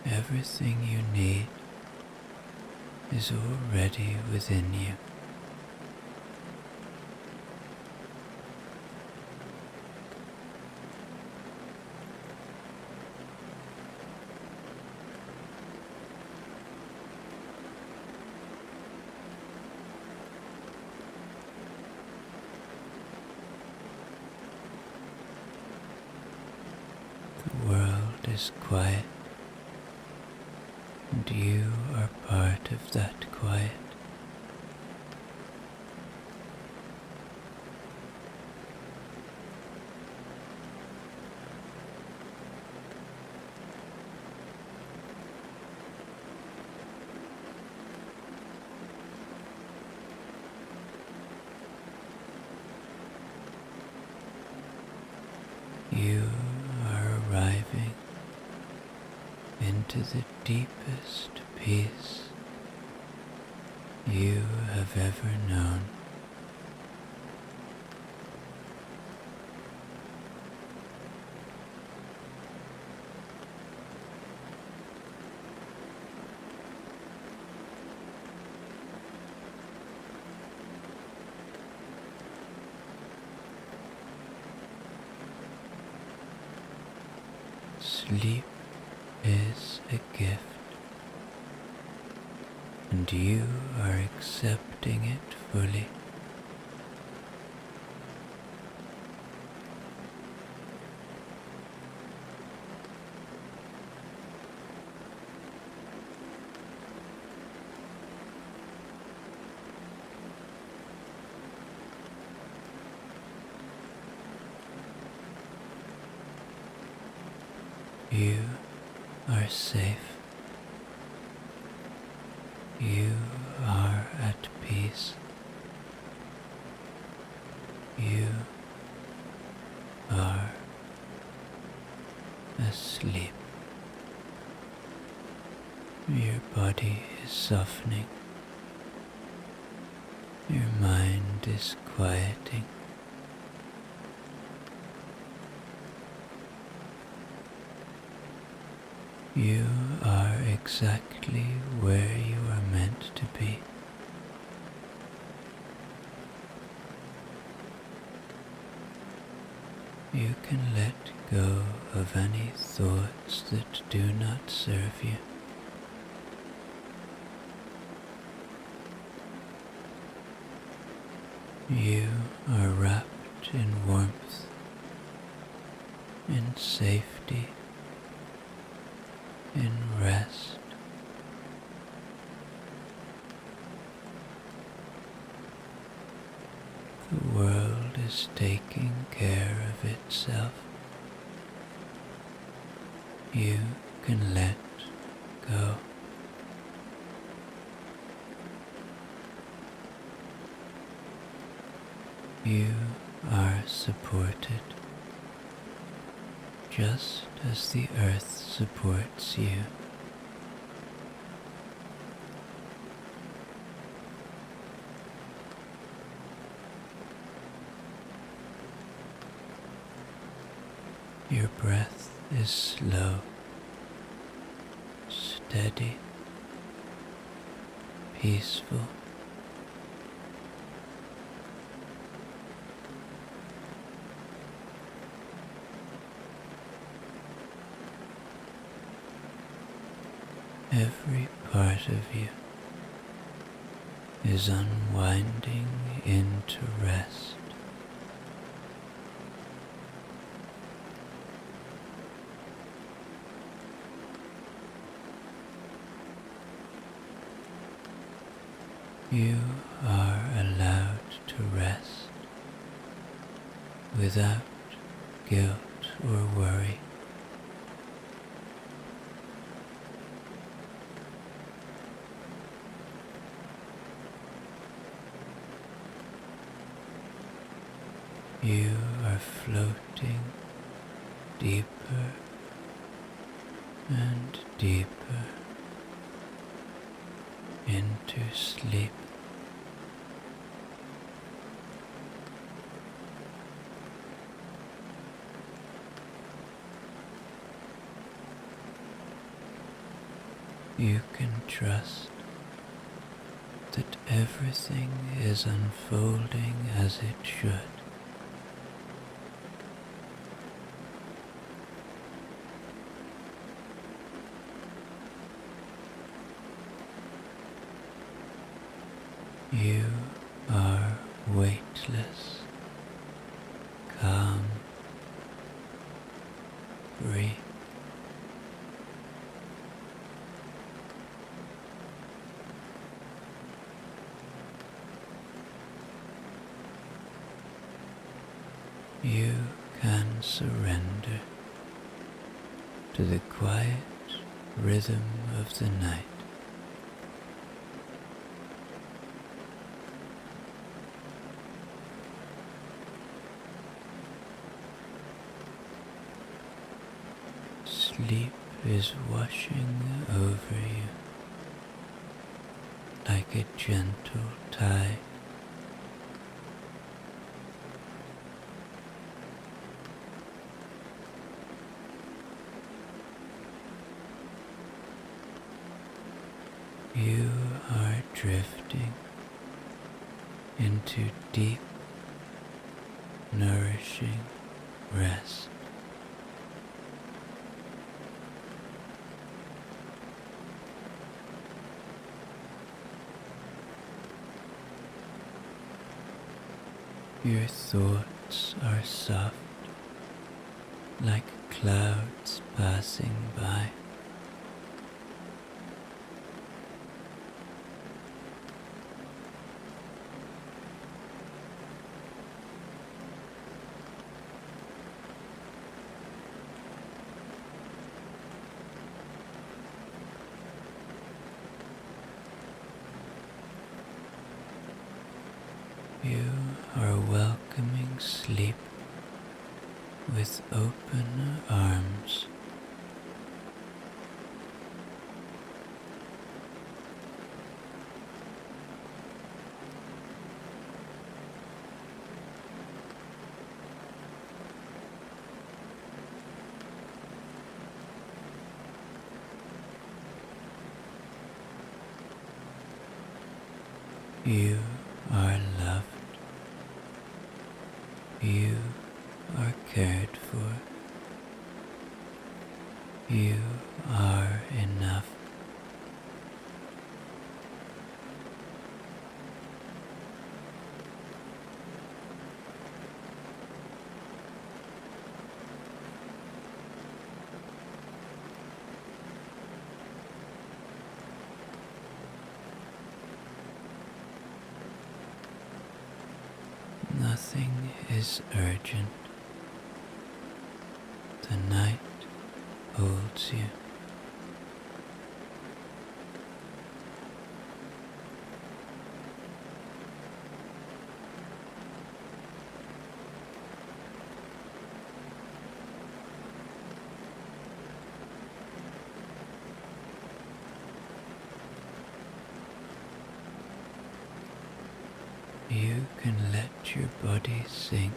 [SPEAKER 1] Everything you need is already within you. The world is quiet and you are part of that quiet. You are arriving into the deepest peace you have ever known. Sleep is a gift, and you are accepting it fully. You are safe. You are at peace. You are asleep. Your body is softening. Your mind is quieting. You are exactly where you are meant to be. You can let go of any thoughts that do not serve you. You are wrapped in warmth, in safety, in rest. The world is taking care of itself. You can let go. You are supported, just as the earth supports you. Your breath is slow, steady, peaceful. Every part of you is unwinding into rest. You are allowed to rest without guilt or worry. You are floating deeper and deeper into sleep. You can trust that everything is unfolding as it should. You are weightless, calm, free. surrender to the quiet rhythm of the night. Sleep is washing over you like a gentle tide. You are drifting into deep, nourishing rest. Your thoughts are soft, like clouds passing by. You are welcoming sleep with open arms. You are loved. You are cared for. You are enough. Nothing is urgent. The night holds you. You can let your body sink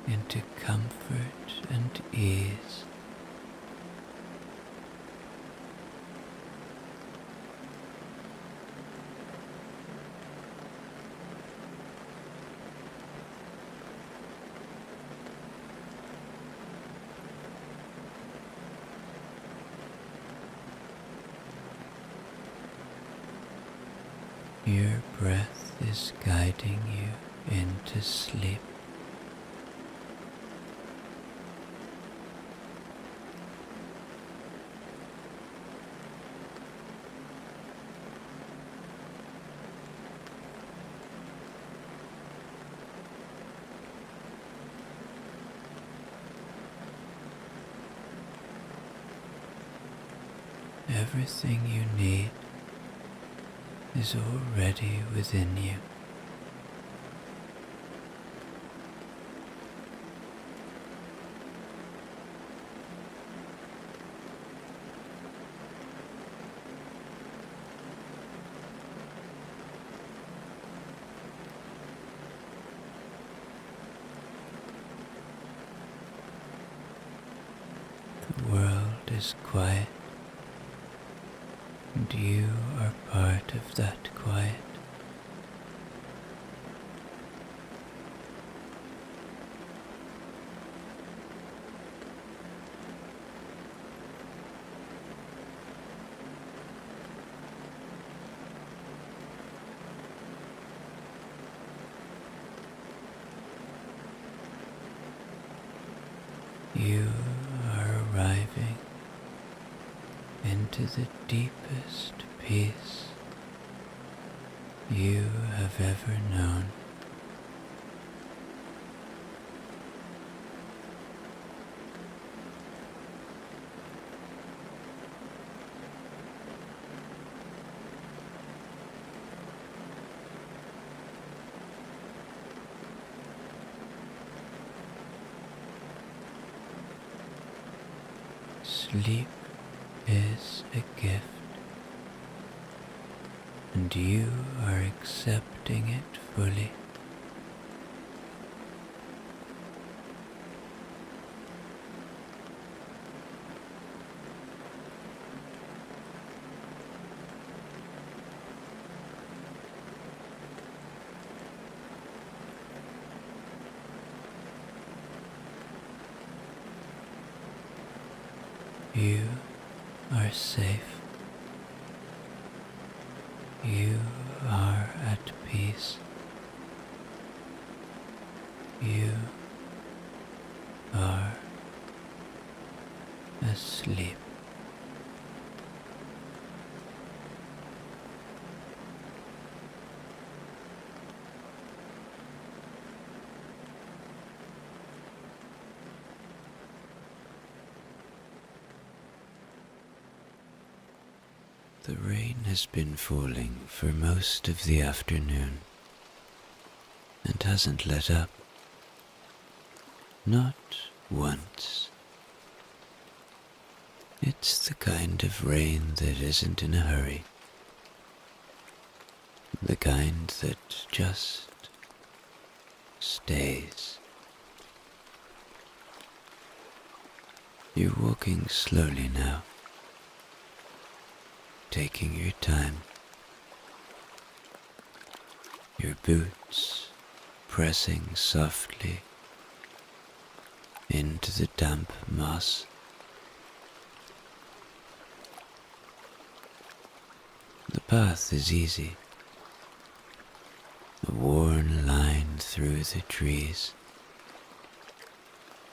[SPEAKER 1] into comfort and ease. Your breath is guiding you into sleep. Everything you need is already within you. The world is quiet, and you are part of that quiet. You are arriving into the deepest peace you have ever known. Sleep is a gift, and you are accepting it fully. You are safe. You are at peace. You are asleep. The rain has been falling for most of the afternoon and hasn't let up. Not once. It's the kind of rain that isn't in a hurry. The kind that just stays. You're walking slowly now, taking your time. Your boots pressing softly into the damp moss. The path is easy, a worn line through the trees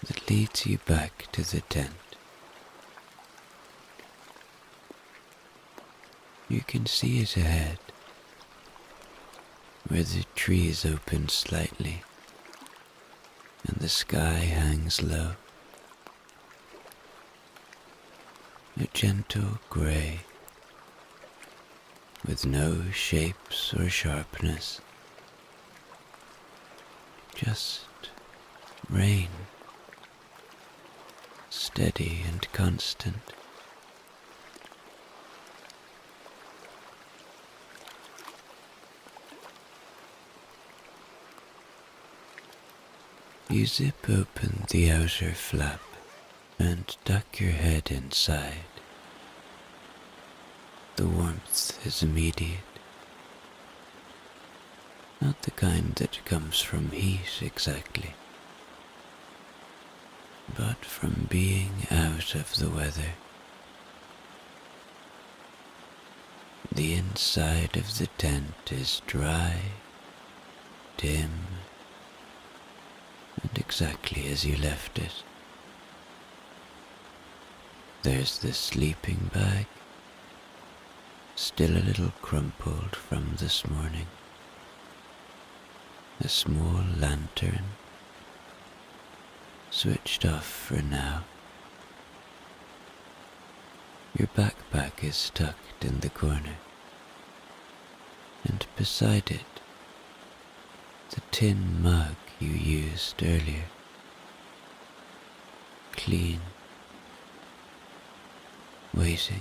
[SPEAKER 1] that leads you back to the tent. You can see it ahead, where the trees open slightly and the sky hangs low. A gentle grey, with no shapes or sharpness, just rain, steady and constant. You zip open the outer flap and duck your head inside. The warmth is immediate. Not the kind that comes from heat exactly, but from being out of the weather. The inside of the tent is dry, dim, and exactly as you left it. There's the sleeping bag, still a little crumpled from this morning. A small lantern, switched off for now. Your backpack is tucked in the corner, and beside it, the tin mug you used earlier. Clean, waiting.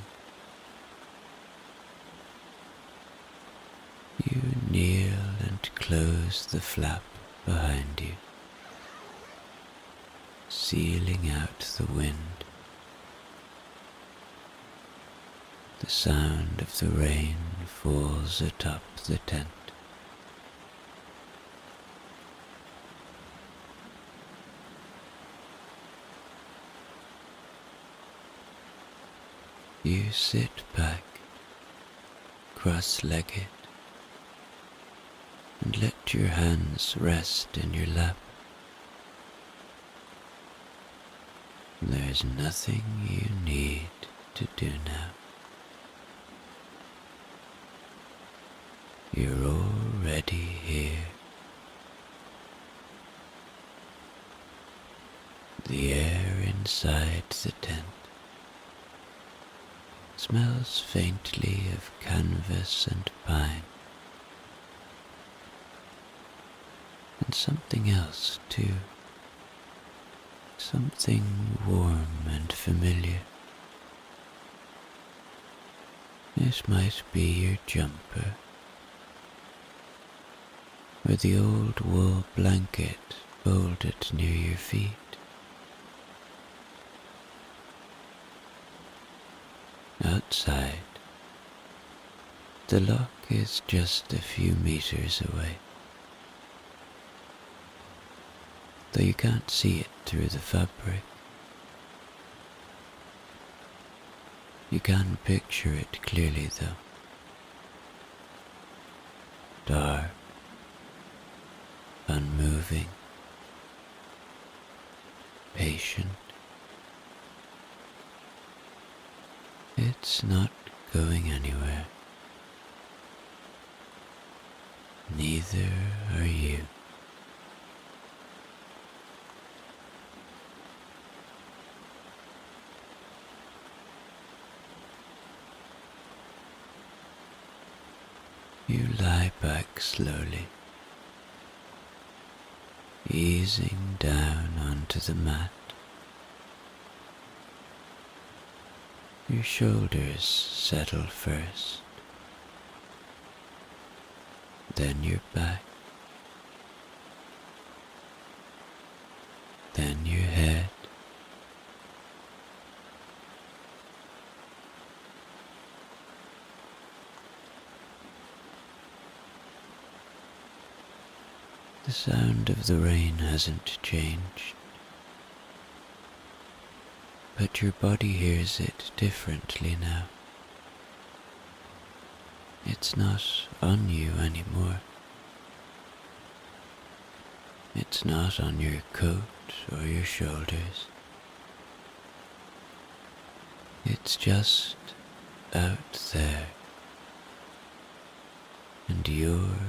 [SPEAKER 1] You kneel and close the flap behind you, sealing out the wind. The sound of the rain falls atop the tent. You sit back, cross-legged, and let your hands rest in your lap. There's nothing you need to do now. You're already here. The air inside the tent smells faintly of canvas and pine, and something else too, something warm and familiar. It might be your jumper, or the old wool blanket folded near your feet. Outside, the loch is just a few meters away, though you can't see it through the fabric. You can picture it clearly though. Dark, unmoving, patient. It's not going anywhere. Neither are you. You lie back slowly, easing down onto the mat. Your shoulders settle first, then your back, then your head. The sound of the rain hasn't changed, but your body hears it differently now. It's not on you anymore. It's not on your coat or your shoulders. It's just out there, and you're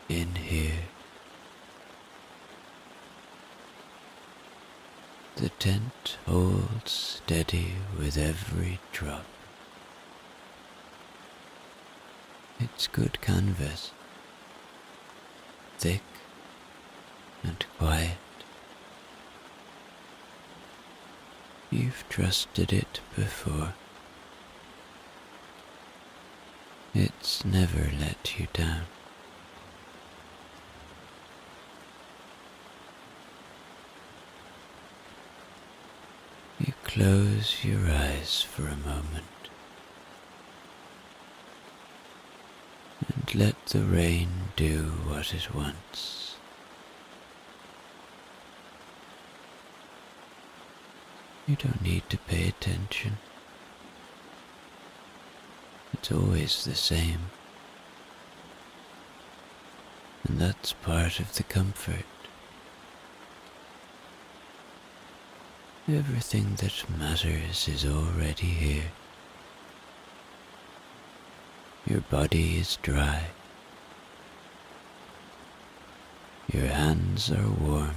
[SPEAKER 1] in here. The tent holds steady with every drop. It's good canvas, thick and quiet. You've trusted it before. It's never let you down. You close your eyes for a moment and let the rain do what it wants. You don't need to pay attention. It's always the same, and that's part of the comfort. Everything that matters is already here. Your body is dry. Your hands are warm.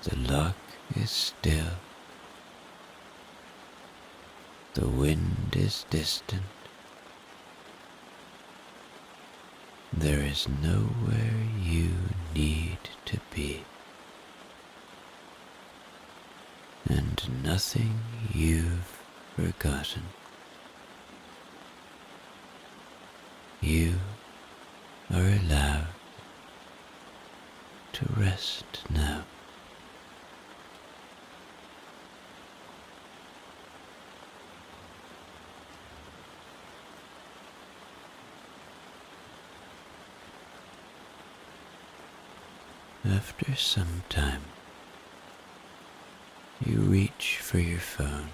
[SPEAKER 1] The loch is still. The wind is distant. There is nowhere you need to be, and nothing you've forgotten. You are allowed to rest now. After some time, you reach for your phone,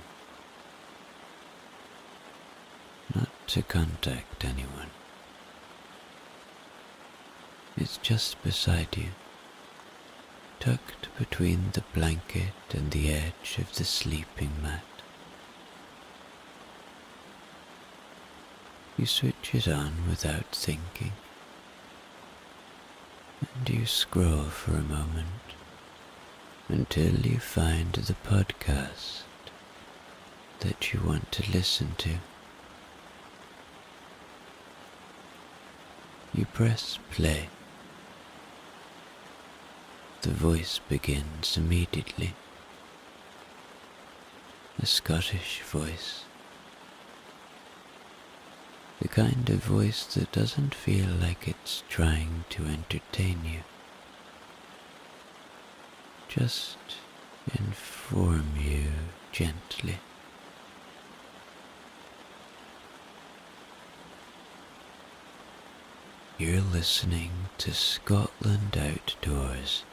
[SPEAKER 1] not to contact anyone. It's just beside you, tucked between the blanket and the edge of the sleeping mat. You switch it on without thinking, and you scroll for a moment until you find the podcast that you want to listen to. You press play. The voice begins immediately. a Scottish voice. The kind of voice that doesn't feel like it's trying to entertain you. Just inform you gently. You're listening to Scotland Outdoors,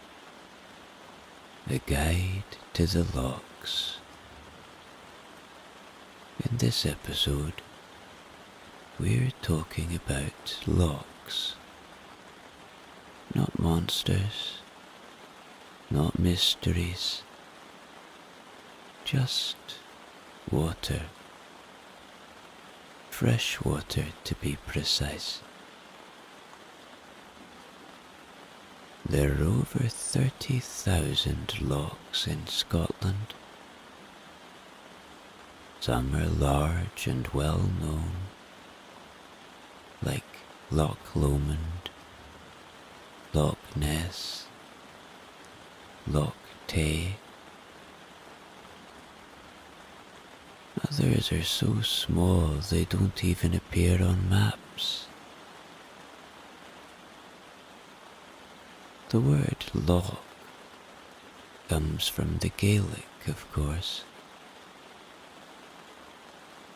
[SPEAKER 1] a guide to the lochs. In this episode, we're talking about lochs. Not monsters, not mysteries, just water. Fresh water, to be precise. There are over 30,000 lochs in Scotland. Some are large and well known, like Loch Lomond, Loch Ness, Loch Tay. Others are so small they don't even appear on maps. The word loch comes from the Gaelic, of course,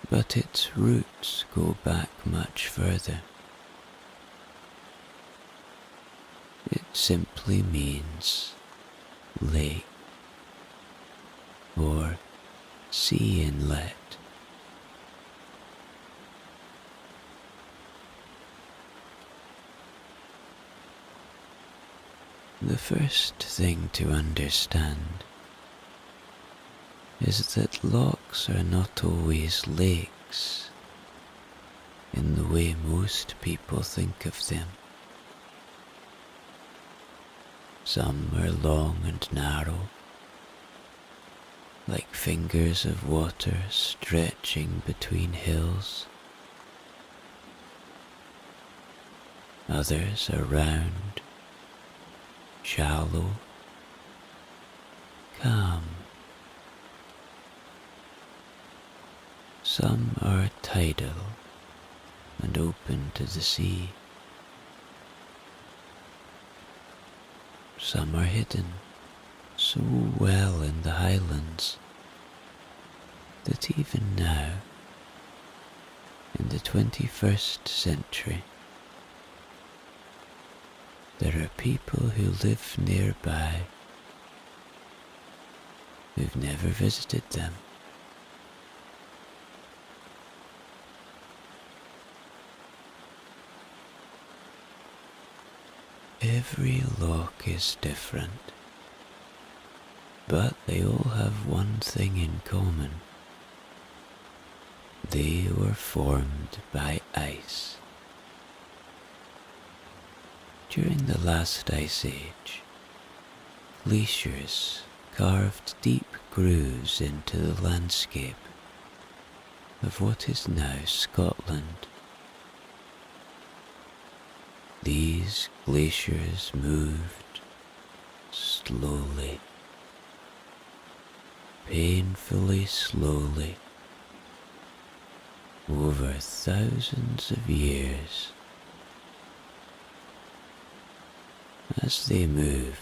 [SPEAKER 1] but its roots go back much further. It simply means lake or sea inlet. The first thing to understand is that lochs are not always lakes in the way most people think of them. Some are long and narrow, like fingers of water stretching between hills. Others are round, shallow, calm. Some are tidal and open to the sea. Some are hidden so well in the highlands that even now, in the 21st century, there are people who live nearby who've never visited them. Every loch is different, but they all have one thing in common. They were formed by ice. During the last ice age, glaciers carved deep grooves into the landscape of what is now Scotland. These glaciers moved slowly, painfully slowly, over thousands of years. As they moved,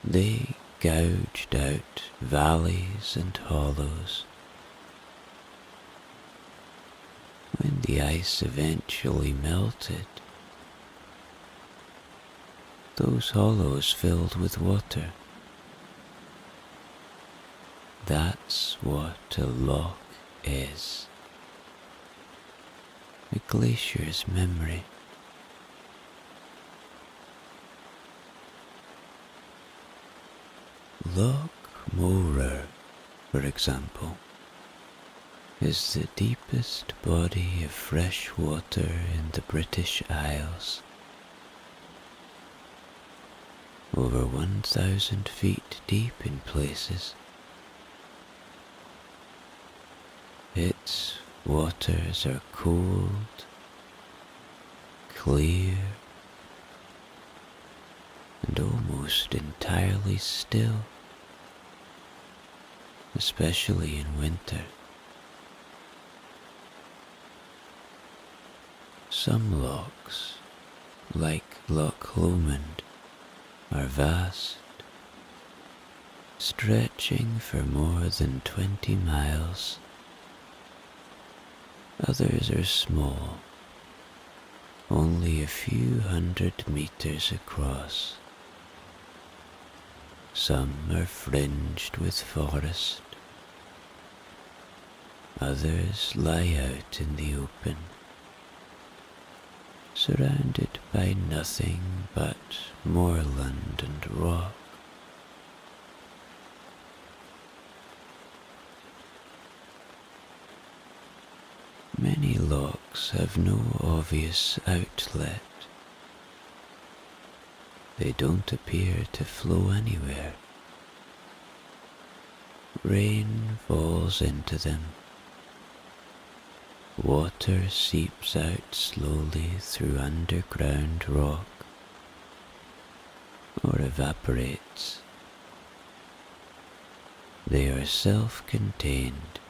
[SPEAKER 1] they gouged out valleys and hollows. When the ice eventually melted, those hollows filled with water. That's what a loch is. A glacier's memory. Loch Morar, for example, is the deepest body of fresh water in the British Isles. Over 1,000 feet deep in places. Its waters are cold, clear, and almost entirely still. especially in winter. Some lochs, like Loch Lomond, are vast, stretching for more than 20 miles. Others are small, only a few hundred meters across. Some are fringed with forest. Others lie out in the open, surrounded by nothing but moorland and rock. Many lochs have no obvious outlet. They don't appear to flow anywhere. Rain falls into them. Water seeps out slowly through underground rock or evaporates. They are self-contained.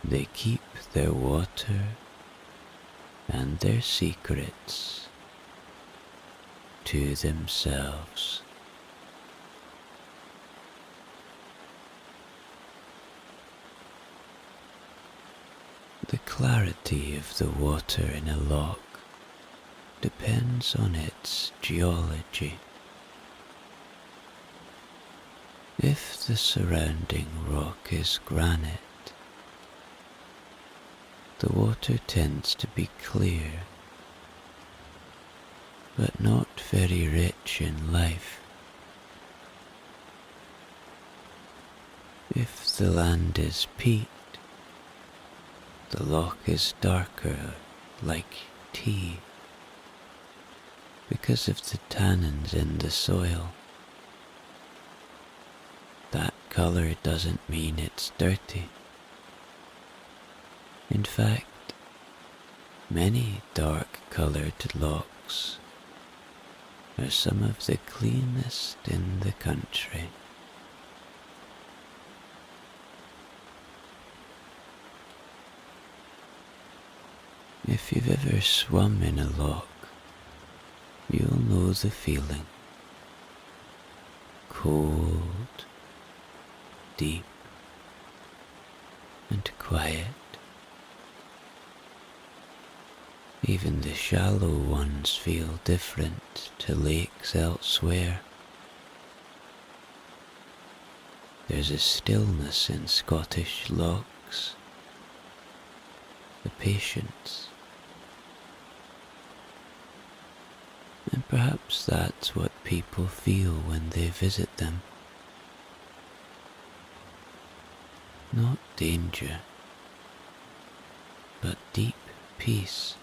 [SPEAKER 1] They keep their water and their secrets to themselves. The clarity of the water in a loch depends on its geology. If the surrounding rock is granite, the water tends to be clear, but not very rich in life. If the land is peat, the loch is darker, like tea, because of the tannins in the soil. That color doesn't mean it's dirty. In fact, many dark-colored lochs are some of the cleanest in the country. If you've ever swum in a loch, you'll know the feeling. Cold, deep, and quiet. Even the shallow ones feel different to lakes elsewhere. There's a stillness in Scottish lochs, a patience. And perhaps that's what people feel when they visit them. Not danger, but deep peace.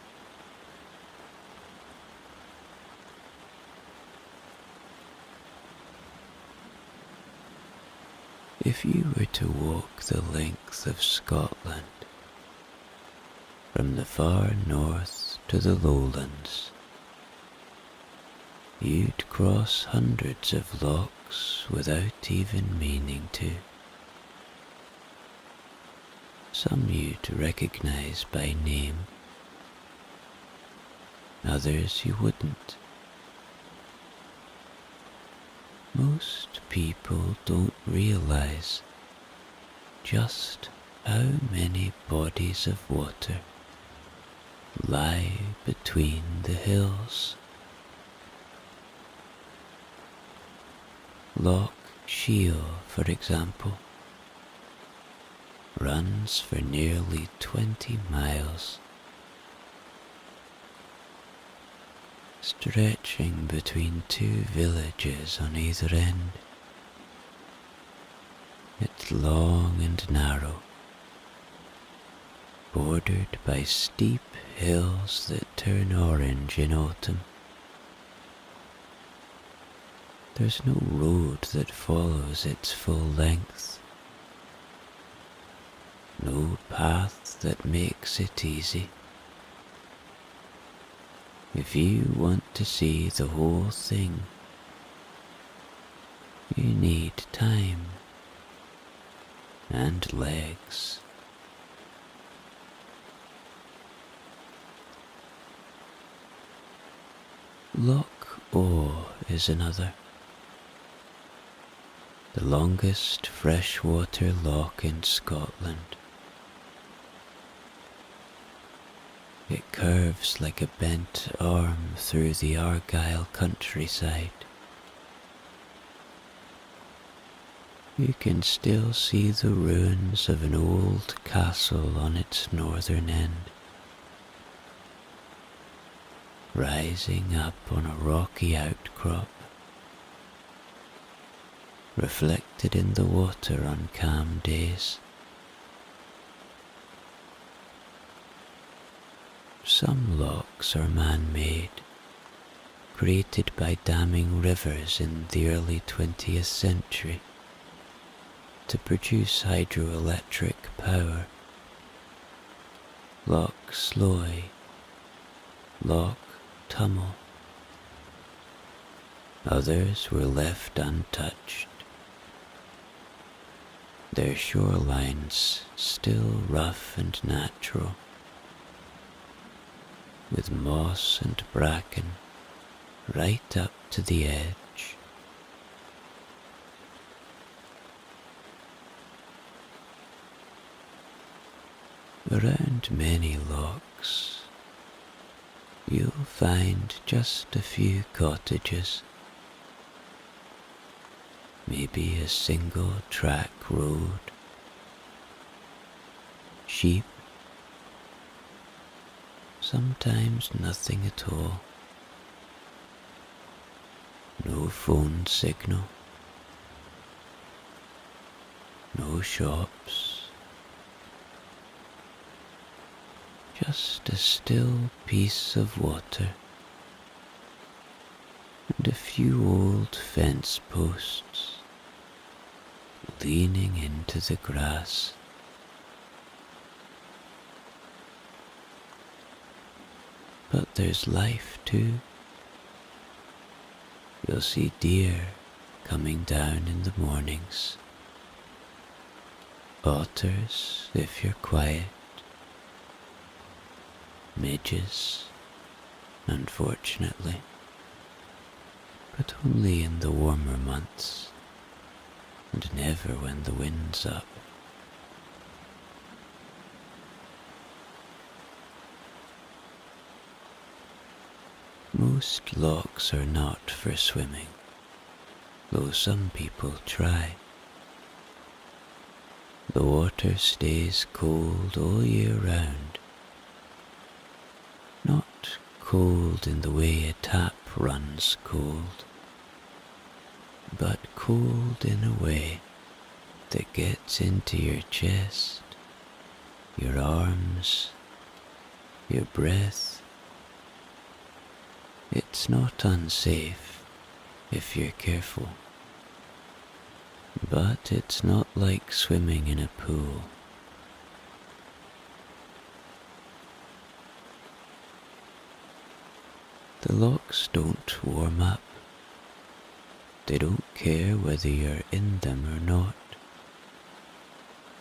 [SPEAKER 1] If you were to walk the length of Scotland, from the far north to the lowlands, you'd cross hundreds of lochs without even meaning to. Some you'd recognize by name, others you wouldn't. Most people don't realize just how many bodies of water lie between the hills. Loch Shiel, for example, runs for nearly 20 miles, stretching between two villages on either end. It's long and narrow, bordered by steep hills that turn orange in autumn. There's no road that follows its full length, no path that makes it easy. If you want to see the whole thing, you need time and legs. Loch is another, the longest freshwater loch in Scotland. It curves like a bent arm through the Argyll countryside. You can still see the ruins of an old castle on its northern end, rising up on a rocky outcrop, reflected in the water on calm days. Some lochs are man-made, created by damming rivers in the early 20th century to produce hydroelectric power. Loch Sloy, Loch Tummel. Others were left untouched, their shorelines still rough and natural, with moss and bracken right up to the edge. Around many lochs, you'll find just a few cottages, maybe a single track road, sheep, sometimes nothing at all, no phone signal, no shops, just a still piece of water and a few old fence posts leaning into the grass. But there's life too. You'll see deer coming down in the mornings, otters if you're quiet, midges, unfortunately, but only in the warmer months, and never when the wind's up. Most lochs are not for swimming, though some people try. The water stays cold all year round. Not cold in the way a tap runs cold, but cold in a way that gets into your chest, your arms, your breath. It's not unsafe if you're careful, but it's not like swimming in a pool. The lochs don't warm up. They don't care whether you're in them or not.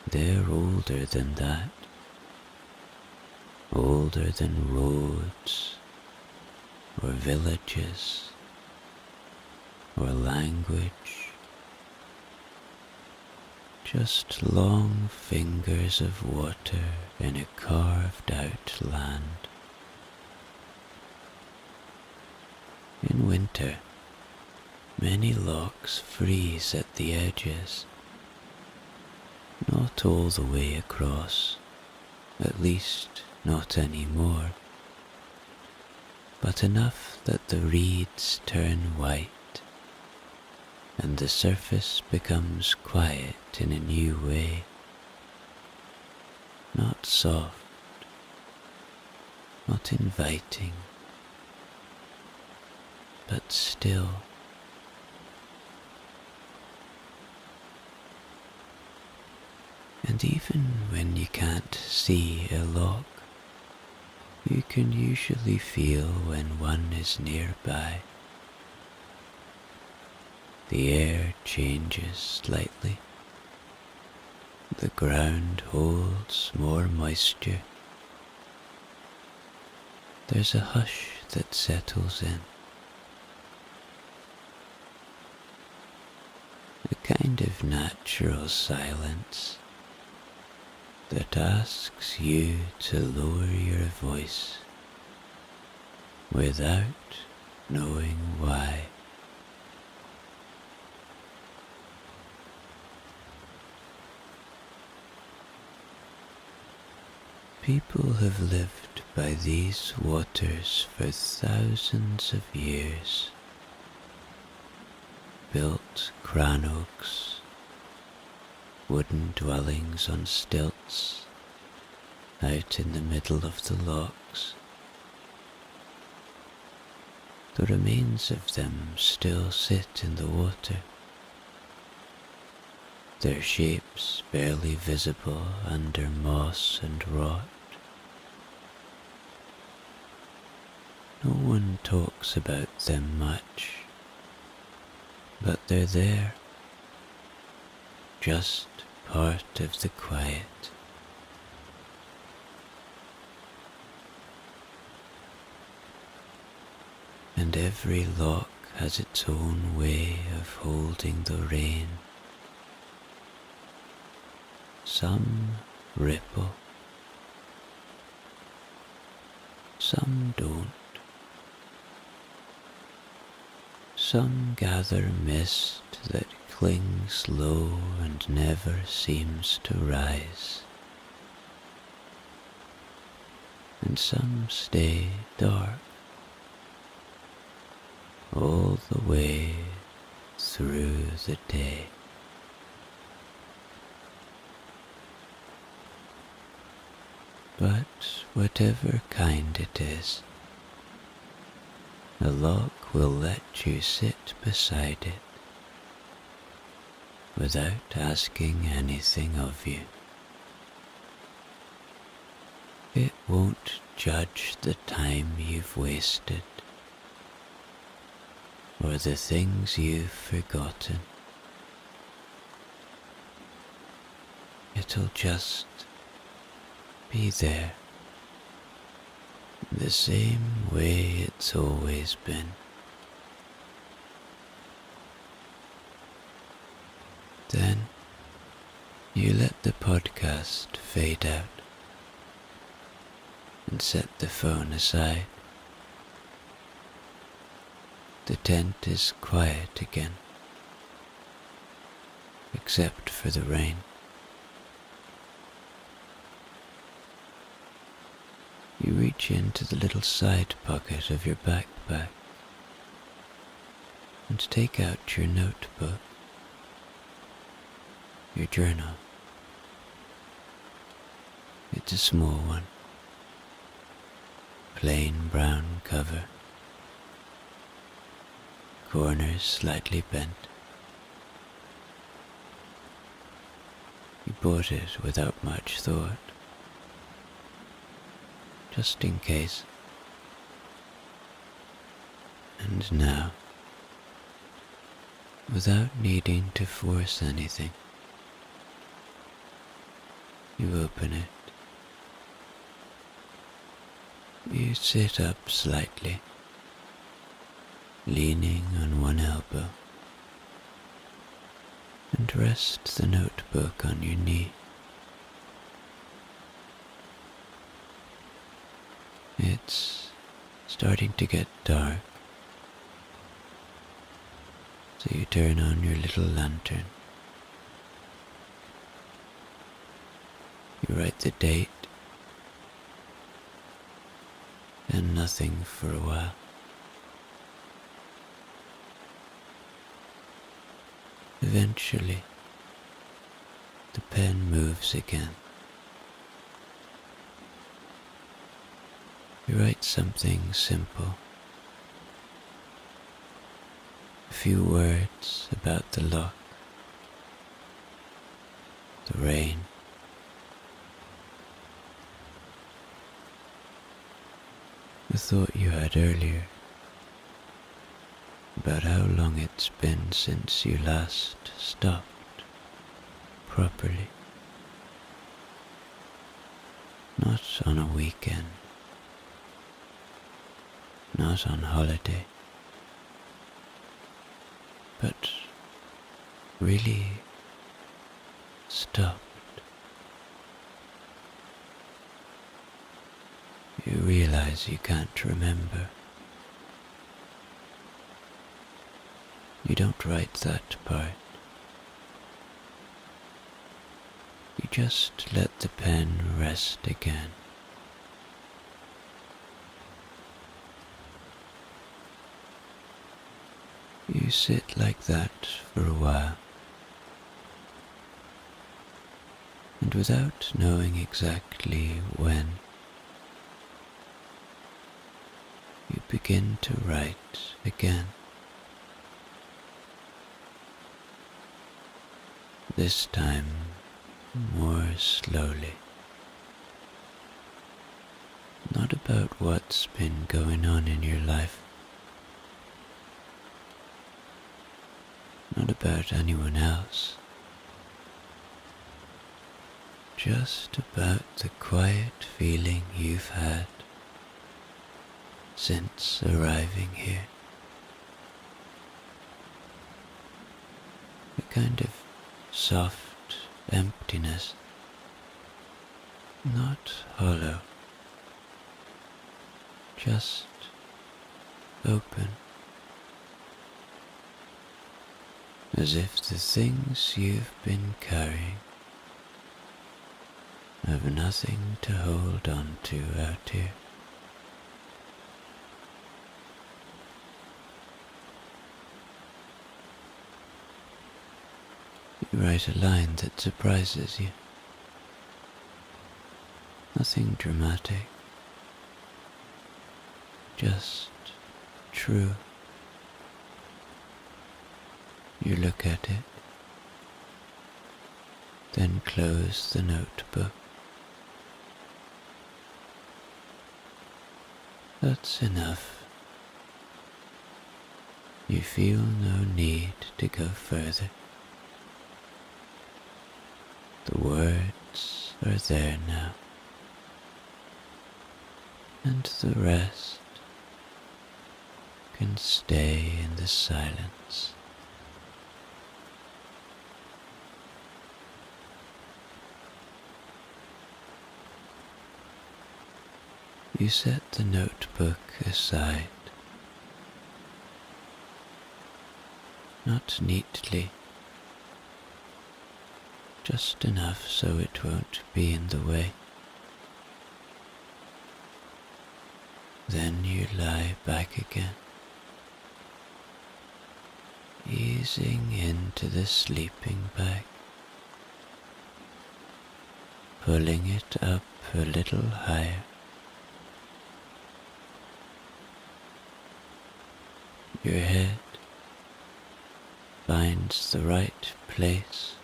[SPEAKER 1] They're older than that. Older than roads, or villages, or language. Just long fingers of water in a carved out land. In winter, many lochs freeze at the edges. Not all the way across, at least not anymore, but enough that the reeds turn white and the surface becomes quiet in a new way. Not soft, not inviting, but still. And even when you can't see a loch, you can usually feel when one is nearby. The air changes slightly, The ground holds more moisture. There's a hush that settles in, a kind of natural silence that asks you to lower your voice without knowing why. People have lived by these waters for thousands of years, built crannogs, wooden dwellings on stilts, out in the middle of the lochs. The remains of them still sit in the water, their shapes barely visible under moss and rot. No one talks about them much, but they're there, just part of the quiet. And every loch has its own way of holding the rain. Some ripple, some don't. Some gather mist that clings low and never seems to rise. And some stay dark all the way through the day. But whatever kind it is, a loch will let you sit beside it without asking anything of you. It won't judge the time you've wasted or the things you've forgotten. It'll just be there, the same way it's always been. Then you let the podcast fade out and set the phone aside. The tent is quiet again, except for the rain. You reach into the little side pocket of your backpack and take out your notebook, your journal. It's a small one, plain brown cover, corners slightly bent. You bought it without much thought, just in case. And now, without needing to force anything, you open it. You sit up slightly, leaning on one elbow, and rest the notebook on your knee. It's starting to get dark, so you turn on your little lantern. You write the date, and nothing for a while. Eventually, the pen moves again. You write something simple, a few words about the loch, the rain, the thought you had earlier about how long it's been since you last stopped properly. not on a weekend, not on holiday, but really stopped. You realize you can't remember. You don't write that part. You just let the pen rest again. You sit like that for a while, and without knowing exactly when, you begin to write again. This time more slowly. Not about what's been going on in your life. Not about anyone else. Just about the quiet feeling you've had since arriving here. A kind of soft emptiness, not hollow, just open, as if the things you've been carrying have nothing to hold on to out here. You write a line that surprises you. Nothing dramatic, just true. You look at it, then close the notebook. That's enough. You feel no need to go further. The words are there now, and the rest can stay in the silence. You set the notebook aside, not neatly, just enough so it won't be in the way. Then you lie back again, easing into the sleeping bag, pulling it up a little higher. Your head finds the right place,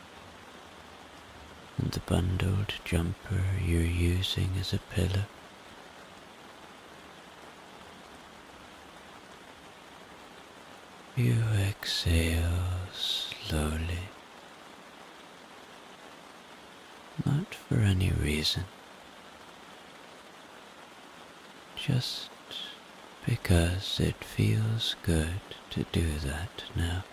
[SPEAKER 1] and the bundled jumper you're using as a pillow. You exhale slowly, not for any reason, just because it feels good to do that now.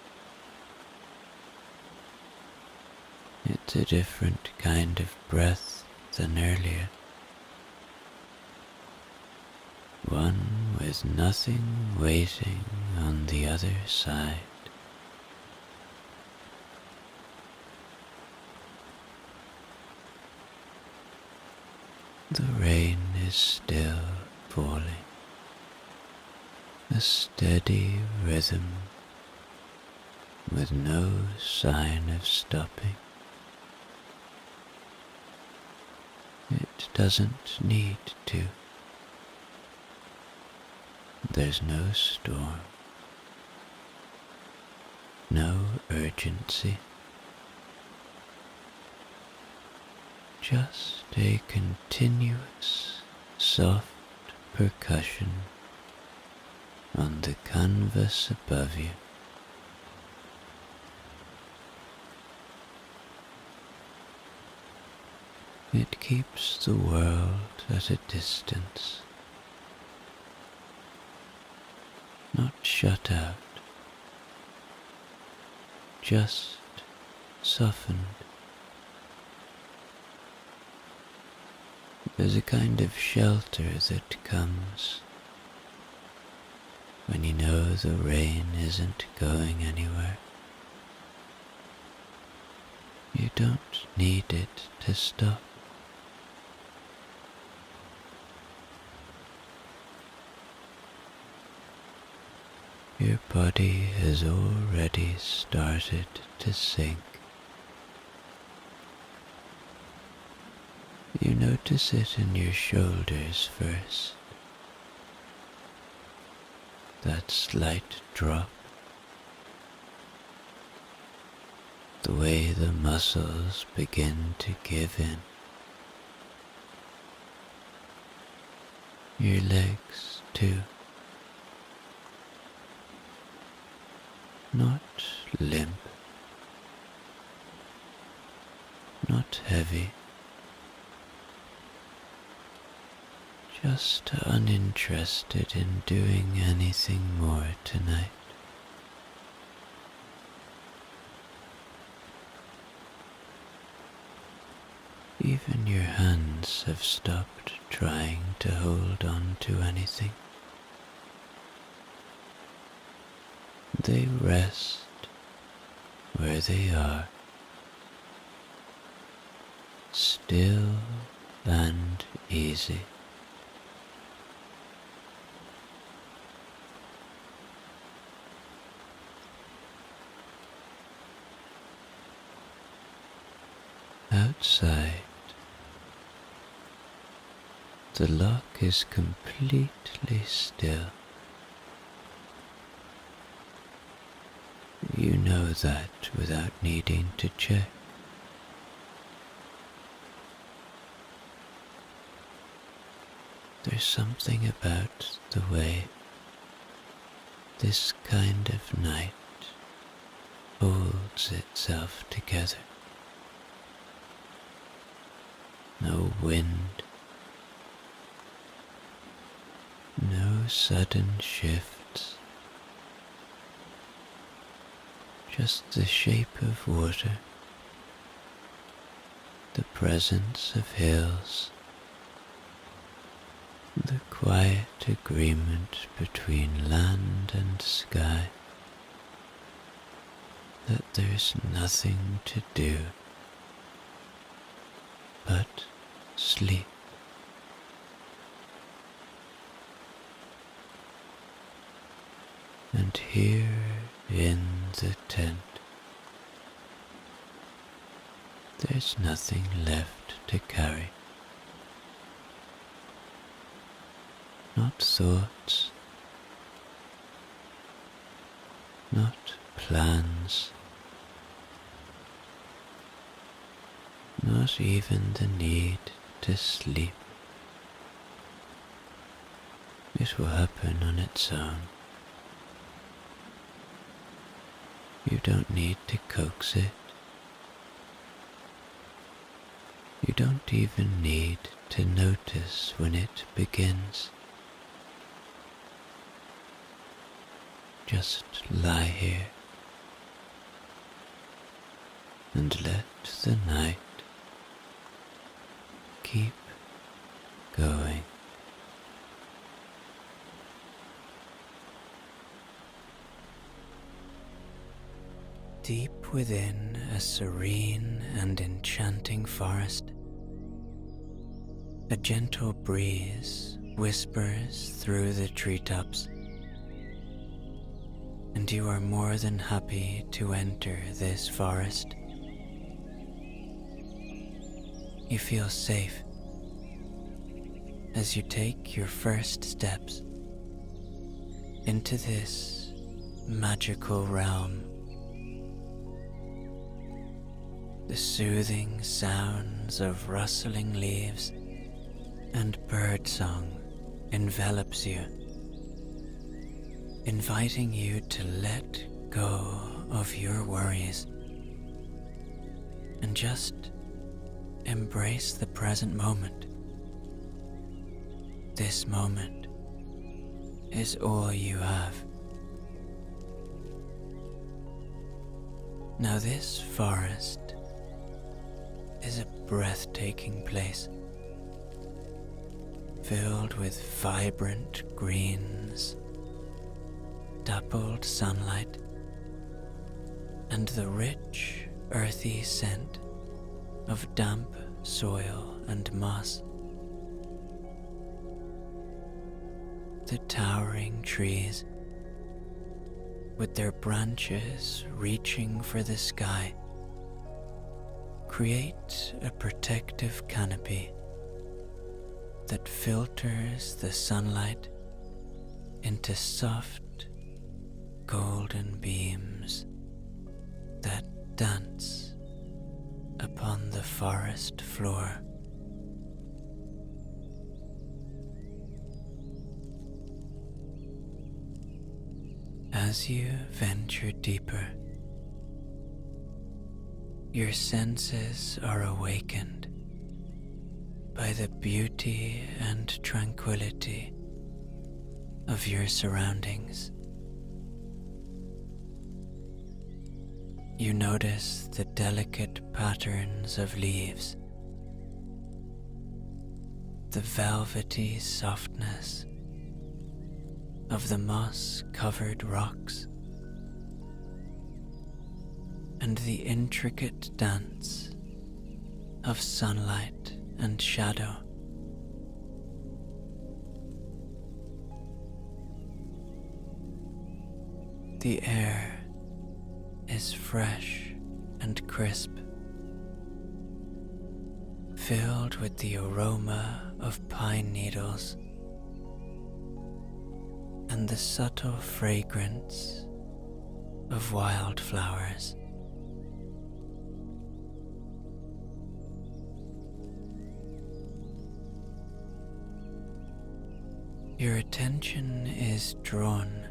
[SPEAKER 1] It's a different kind of breath than earlier. One with nothing waiting on the other side. The rain is still falling. A steady rhythm with no sign of stopping. It doesn't need to. There's no storm, no urgency, just a continuous soft percussion on the canvas above you. It keeps the world at a distance, not shut out, just softened. There's a kind of shelter that comes when you know the rain isn't going anywhere. You don't need it to stop. Your body has already started to sink. You notice it in your shoulders first, that slight drop, the way the muscles begin to give in. Your legs too. Not limp, not heavy, just uninterested in doing anything more tonight. Even your hands have stopped trying to hold on to anything. They rest where they are, still and easy. Outside, the loch is completely still. You know that without needing to check. There's something about the way this kind of night holds itself together. No wind, no sudden shifts, just the shape of water, the presence of hills, the quiet agreement between land and sky that there's nothing to do but sleep. And here in the tent, there's nothing left to carry. Not thoughts, not plans, not even the need to sleep. It will happen on its own. You don't need to coax it. You don't even need to notice when it begins. Just lie here and let the night keep going. Deep within a serene and enchanting forest, a gentle breeze whispers through the treetops, and you are more than happy to enter this forest. You feel safe as you take your first steps into this magical realm. The soothing sounds of rustling leaves and birdsong envelops you, inviting you to let go of your worries and just embrace the present moment. This moment is all you have. Now this forest is a breathtaking place, filled with vibrant greens, dappled sunlight, and the rich, earthy scent of damp soil and moss. The towering trees, with their branches reaching for the sky, create a protective canopy that filters the sunlight into soft, golden beams that dance upon the forest floor. As you venture deeper, your senses are awakened by the beauty and tranquility of your surroundings. You notice the delicate patterns of leaves, the velvety softness of the moss-covered rocks, and the intricate dance of sunlight and shadow. The air is fresh and crisp, filled with the aroma of pine needles and the subtle fragrance of wildflowers. Your attention is drawn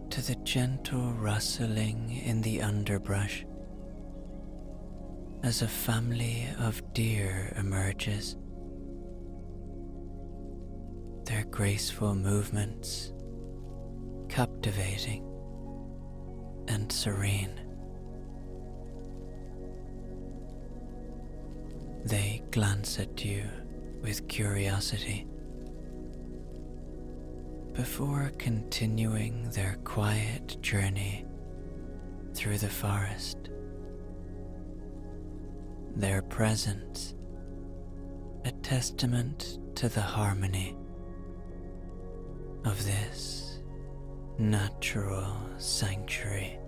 [SPEAKER 1] to the gentle rustling in the underbrush as a family of deer emerges. Their graceful movements captivating and serene. They glance at you with curiosity before continuing their quiet journey through the forest. Their presence, a testament to the harmony of this natural sanctuary.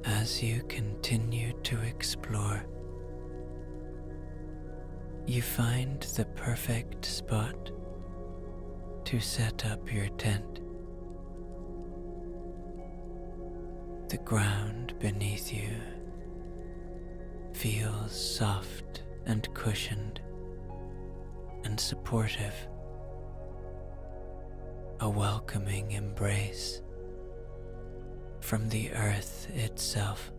[SPEAKER 1] As you continue to explore, you find the perfect spot to set up your tent. The ground beneath you feels soft and cushioned and supportive, a welcoming embrace from the earth itself.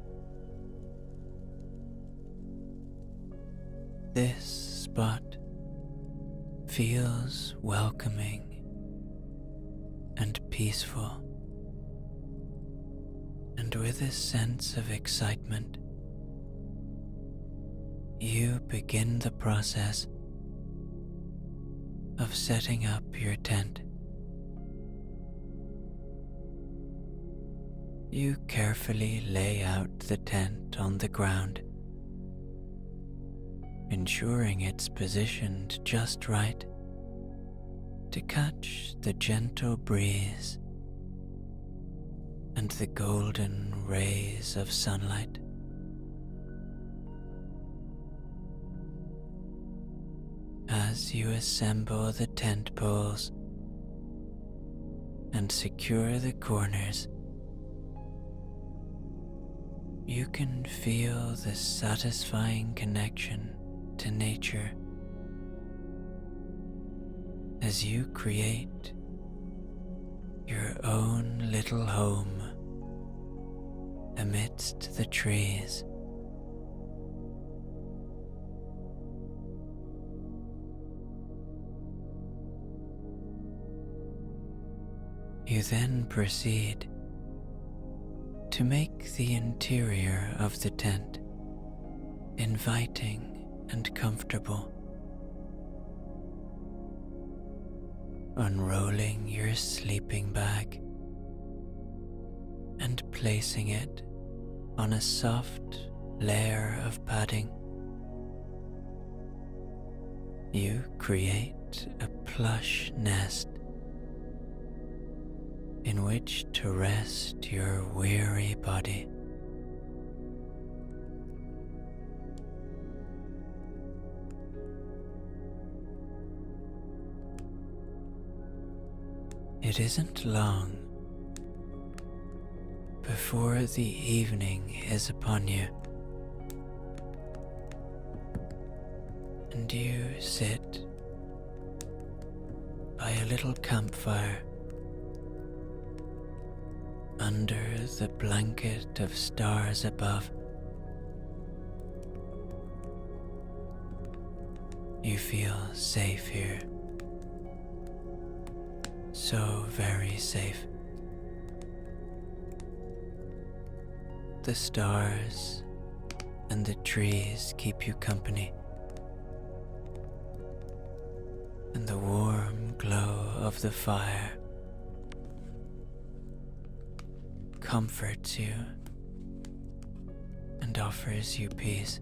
[SPEAKER 1] This spot feels welcoming and peaceful, and with a sense of excitement, you begin the process of setting up your tent. You carefully lay out the tent on the ground, ensuring it's positioned just right to catch the gentle breeze and the golden rays of sunlight. As you assemble the tent poles and secure the corners, you can feel the satisfying connection to nature as you create your own little home amidst the trees. You then proceed to make the interior of the tent inviting and comfortable, unrolling your sleeping bag and placing it on a soft layer of padding. You create a plush nest in which to rest your weary body. It isn't long before the evening is upon you, and you sit by a little campfire under the blanket of stars above. You feel safe here, so very safe. The stars and the trees keep you company, and the warm glow of the fire comforts you and offers you peace.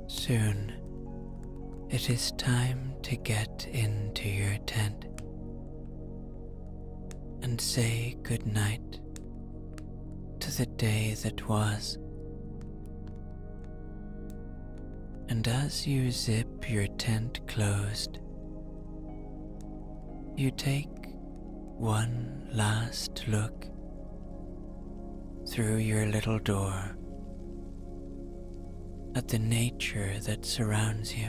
[SPEAKER 1] Soon, it is time to get into your tent and say good night to the day that was. And as you zip your tent closed, you take one last look through your little door at the nature that surrounds you,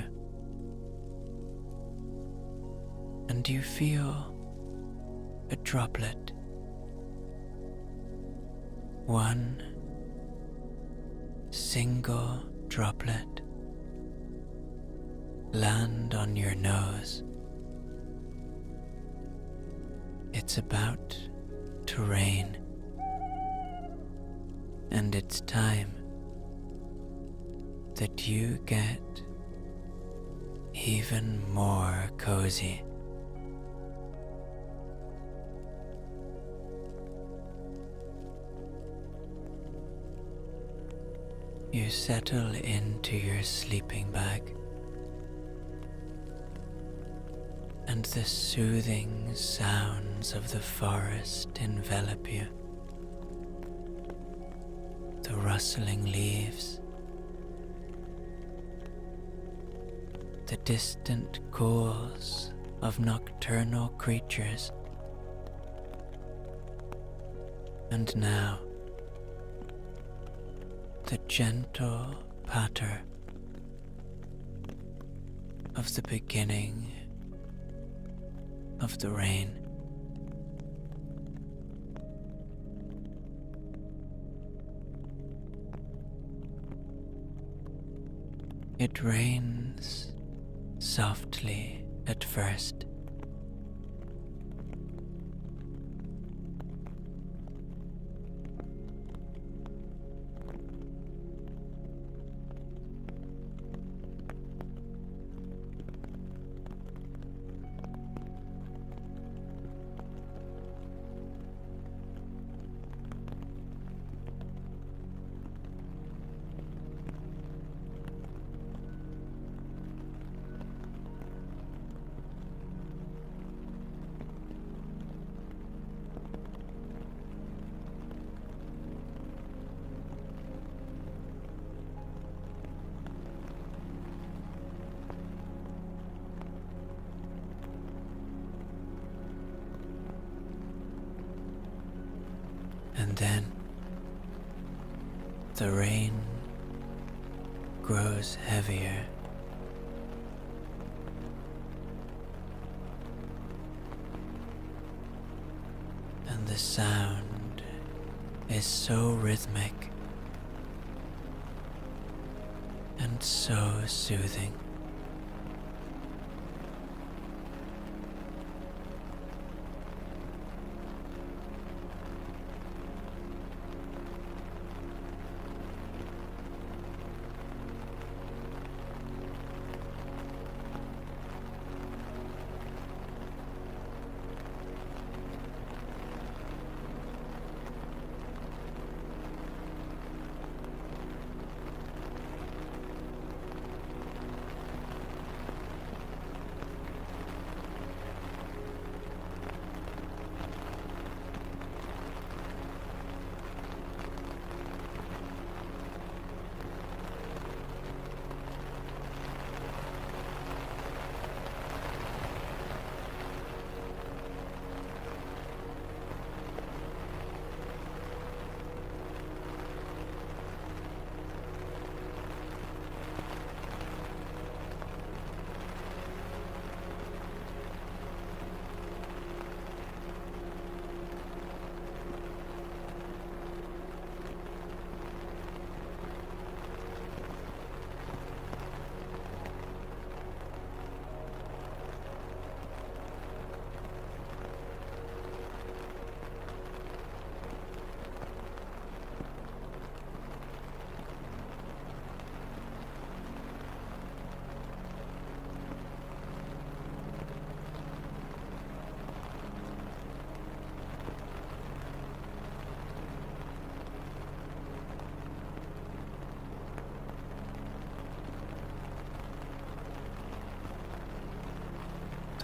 [SPEAKER 1] and you feel a droplet, one single droplet, land on your nose. It's about to rain, and it's time that you get even more cozy. You settle into your sleeping bag, and the soothing sounds of the forest envelop you. The rustling leaves, the distant calls of nocturnal creatures, and now the gentle patter of the beginning of the rain. It rains softly at first, And then the rain grows heavier. And the sound is so rhythmic and so soothing.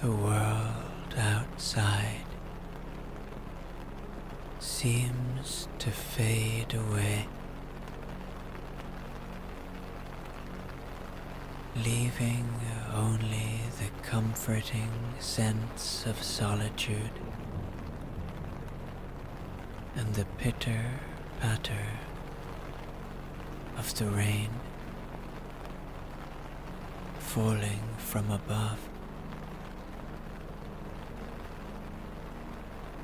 [SPEAKER 1] The world outside seems to fade away, leaving only the comforting sense of solitude and the pitter-patter of the rain falling from above.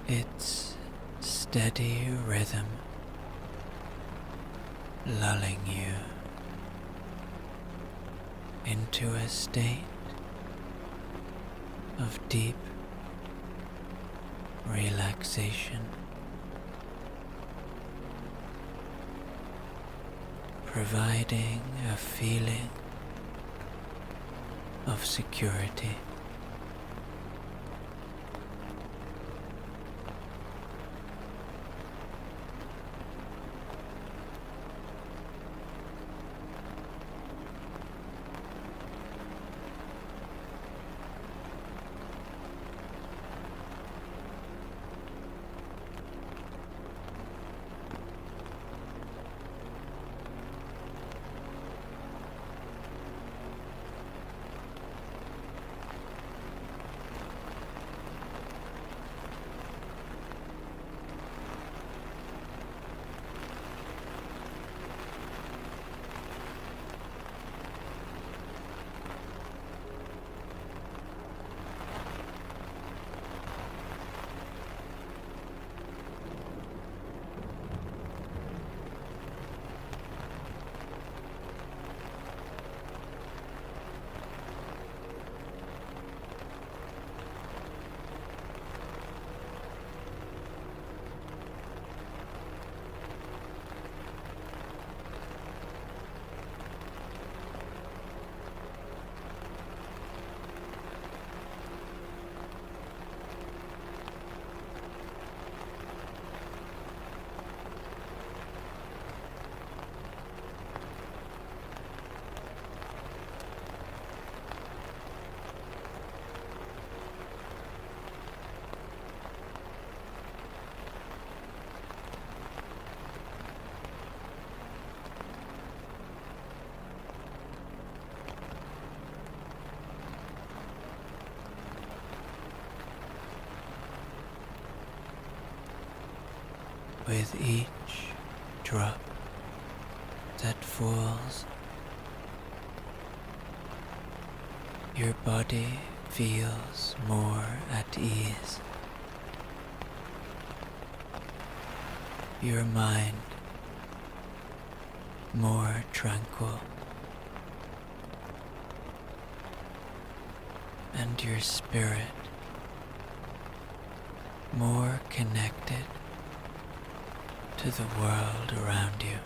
[SPEAKER 1] Its steady rhythm lulling you into a state of deep relaxation, providing a feeling of security. with each drop that falls. Your body feels more at ease. Your mind more tranquil. And your spirit more connected to the world around you.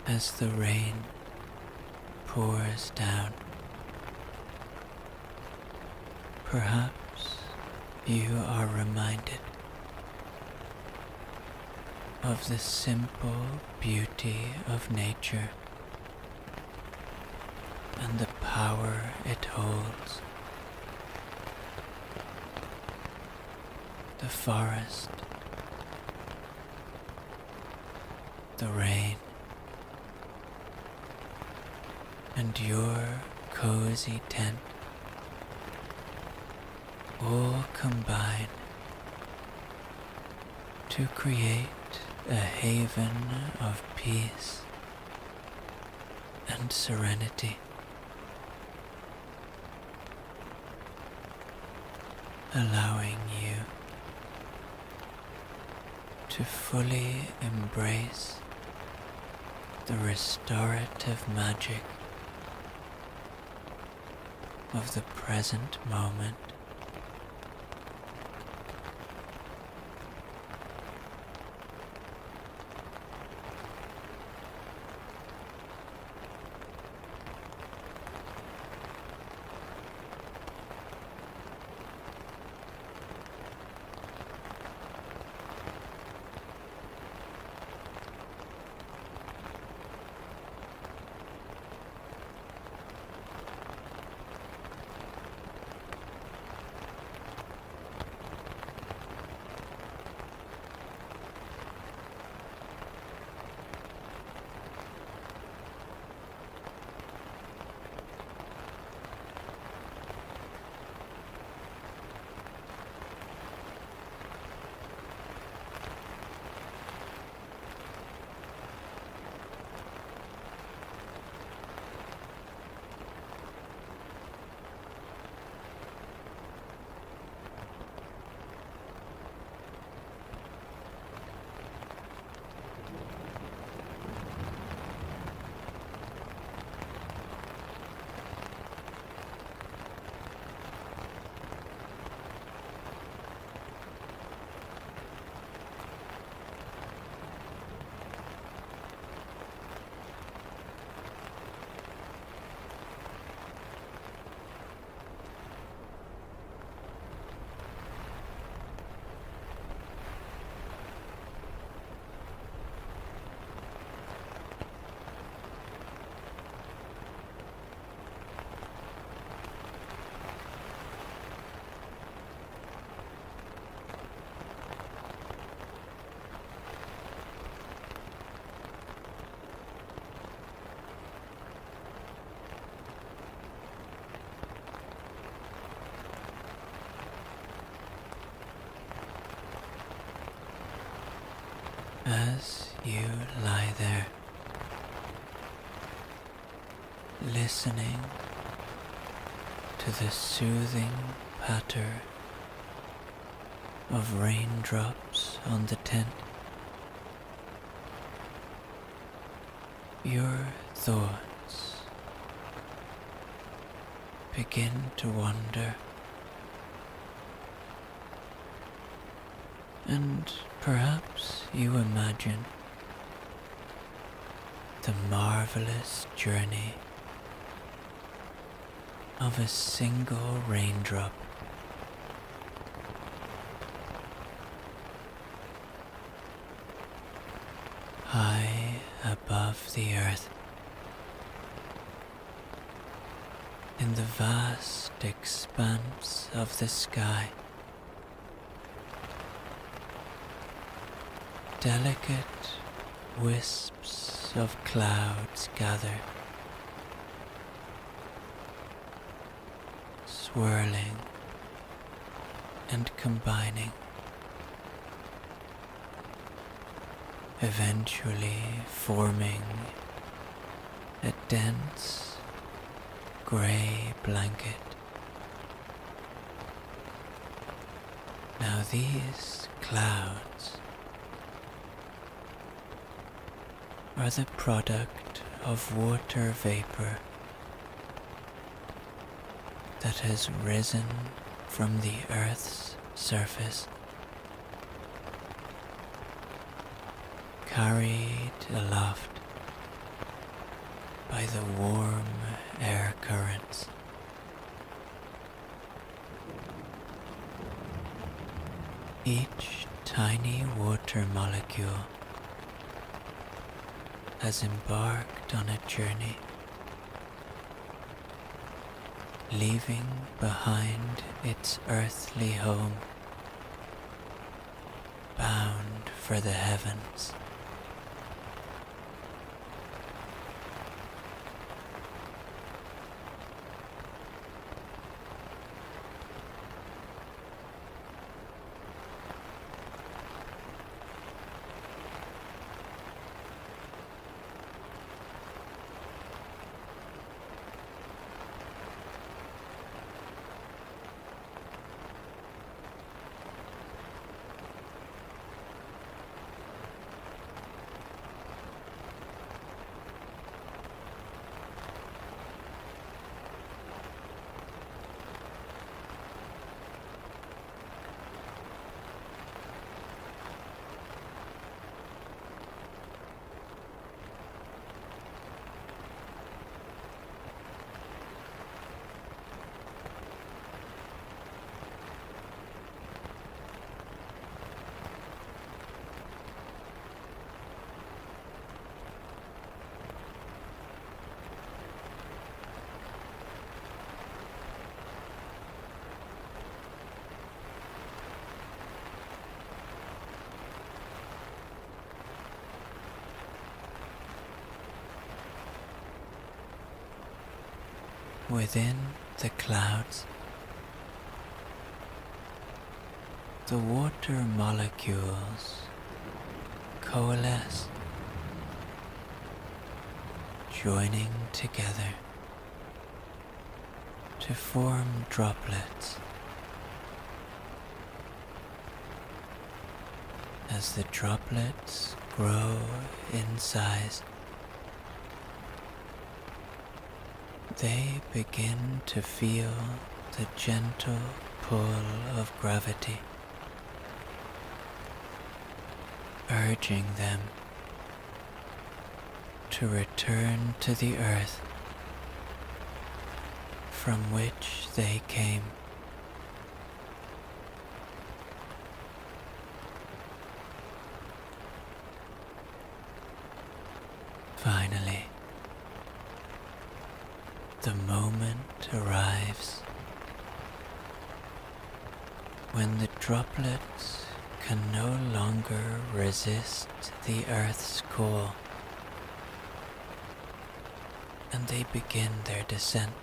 [SPEAKER 1] As the rain pours down, perhaps you are reminded of the simple beauty of nature and the power it holds. The forest, the rain, and your cozy tent all combine to create a haven of peace and serenity, allowing you to fully embrace the restorative magic of the present moment. As you lie there, listening to the soothing patter of raindrops on the tent, your thoughts begin to wander, and perhaps you imagine the marvelous journey of a single raindrop high above the earth in the vast expanse of the sky. Delicate wisps of clouds gather, swirling and combining, eventually forming a dense grey blanket. Now these clouds are the product of water vapor that has risen from the Earth's surface, carried aloft by the warm air currents. Each tiny water molecule has embarked on a journey, leaving behind its earthly home, bound for the heavens. Within the clouds, the water molecules coalesce, joining together to form droplets. As the droplets grow in size, they begin to feel the gentle pull of gravity, urging them to return to the earth from which they came. Finally, the moment arrives when the droplets can no longer resist the Earth's call, and they begin their descent.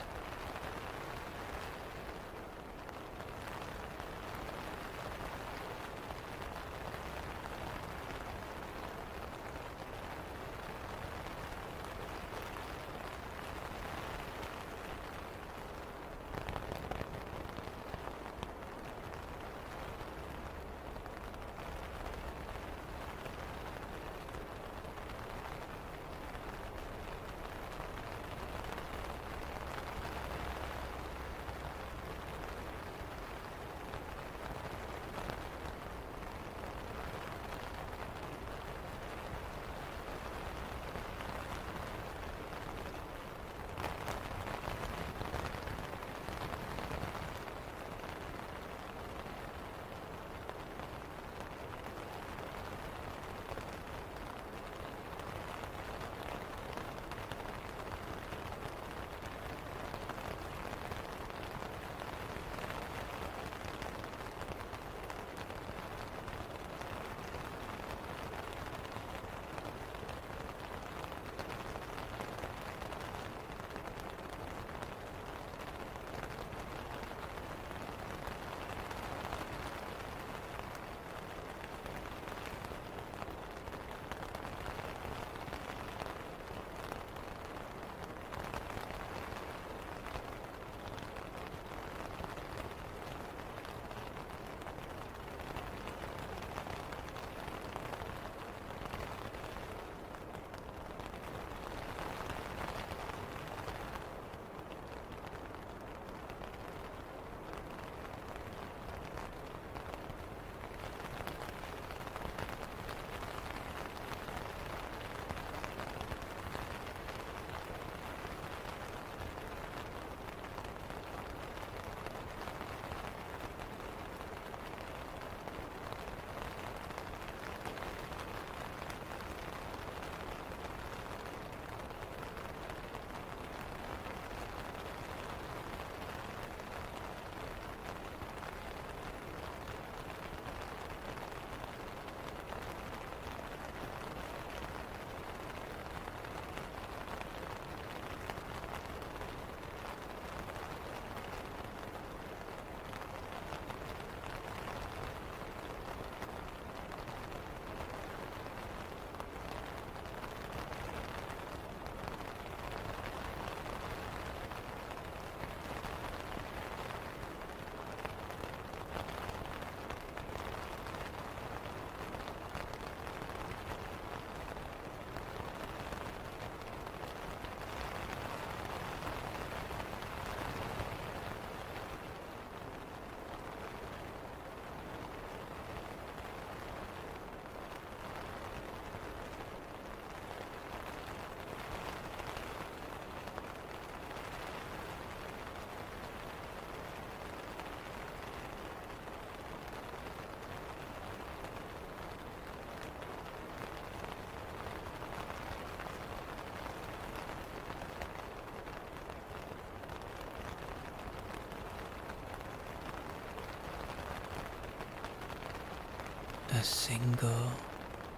[SPEAKER 1] a single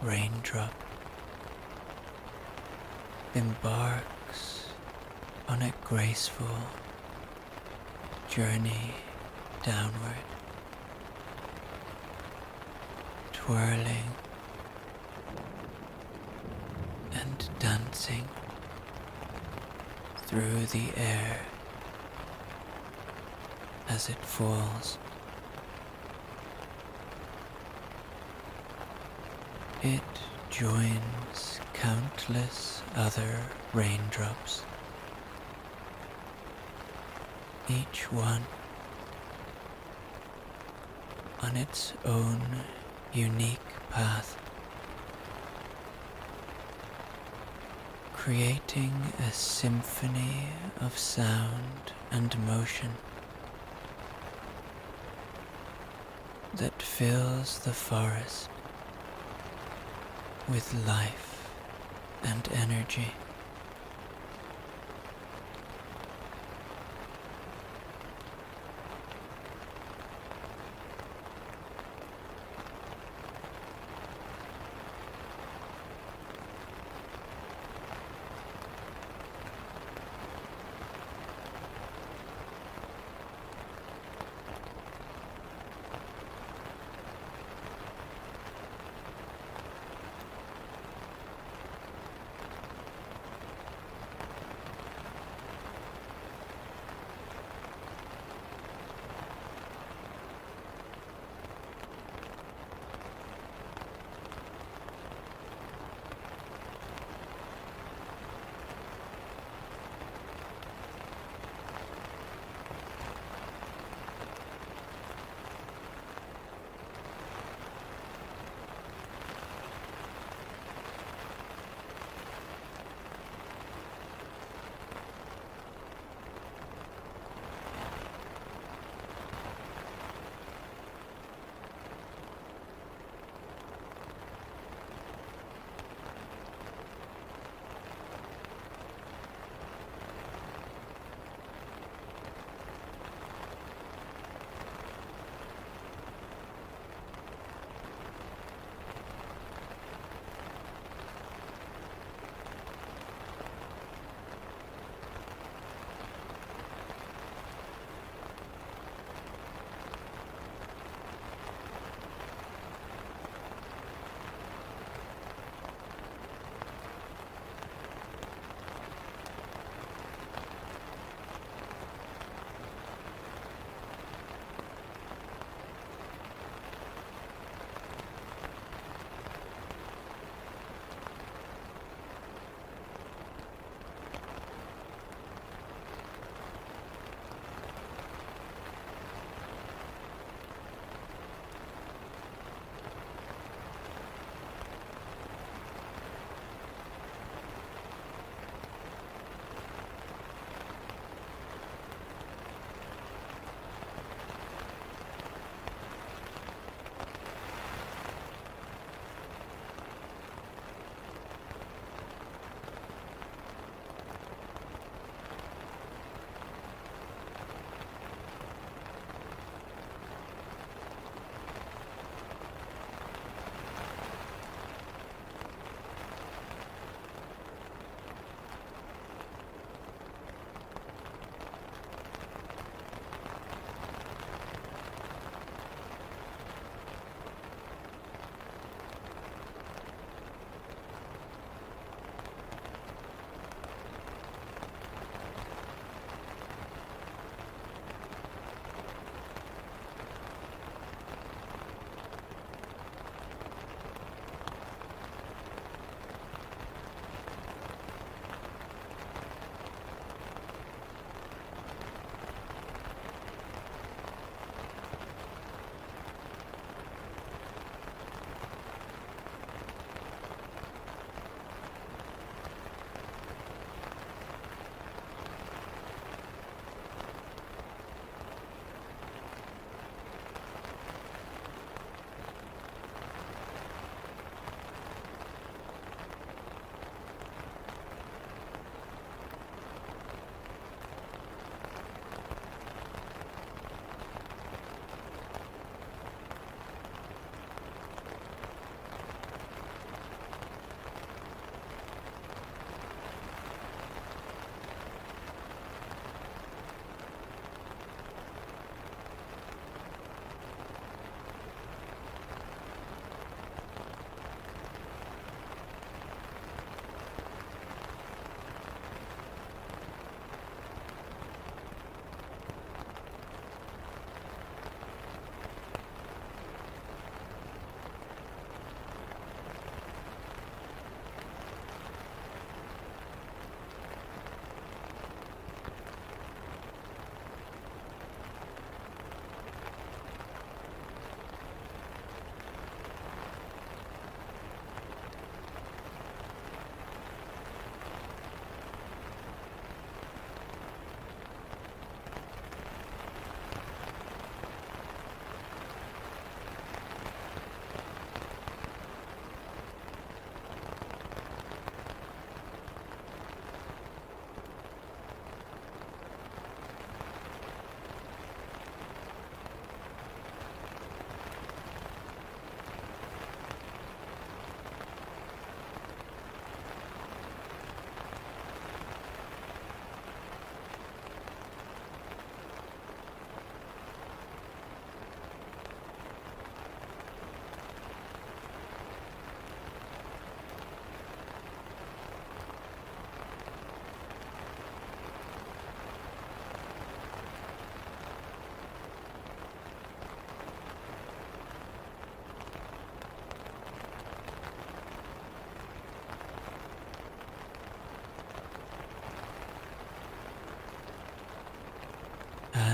[SPEAKER 1] raindrop embarks on a graceful journey downward, twirling and dancing through the air as it falls. It joins countless other raindrops, each one on its own unique path, creating a symphony of sound and motion that fills the forest with life and energy.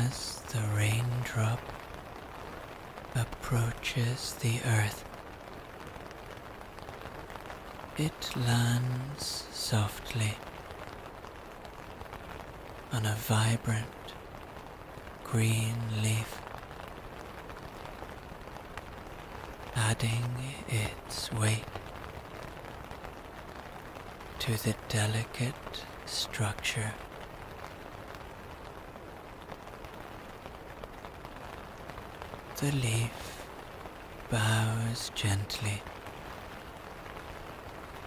[SPEAKER 1] As the raindrop approaches the earth, it lands softly on a vibrant green leaf, adding its weight to the delicate structure. The leaf bows gently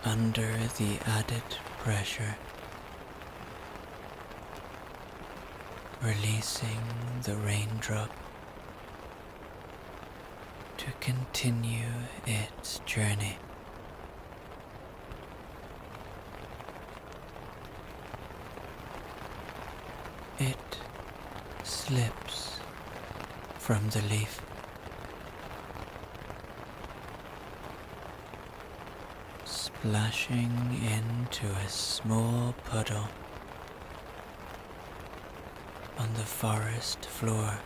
[SPEAKER 1] under the added pressure, releasing the raindrop to continue its journey. It slips from the leaf, splashing into a small puddle on the forest floor.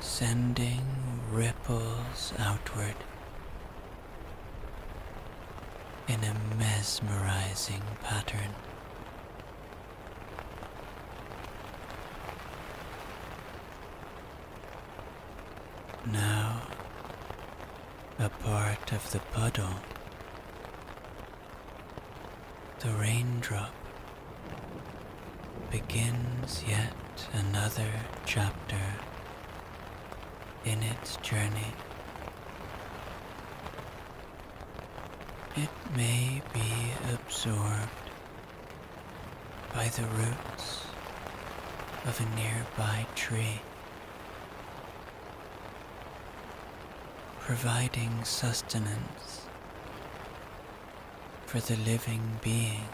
[SPEAKER 1] Sending ripples outward in a mesmerizing pattern. Now, a part of the puddle, the raindrop, begins yet another chapter in its journey. It may be absorbed by the roots of a nearby tree, providing sustenance for the living being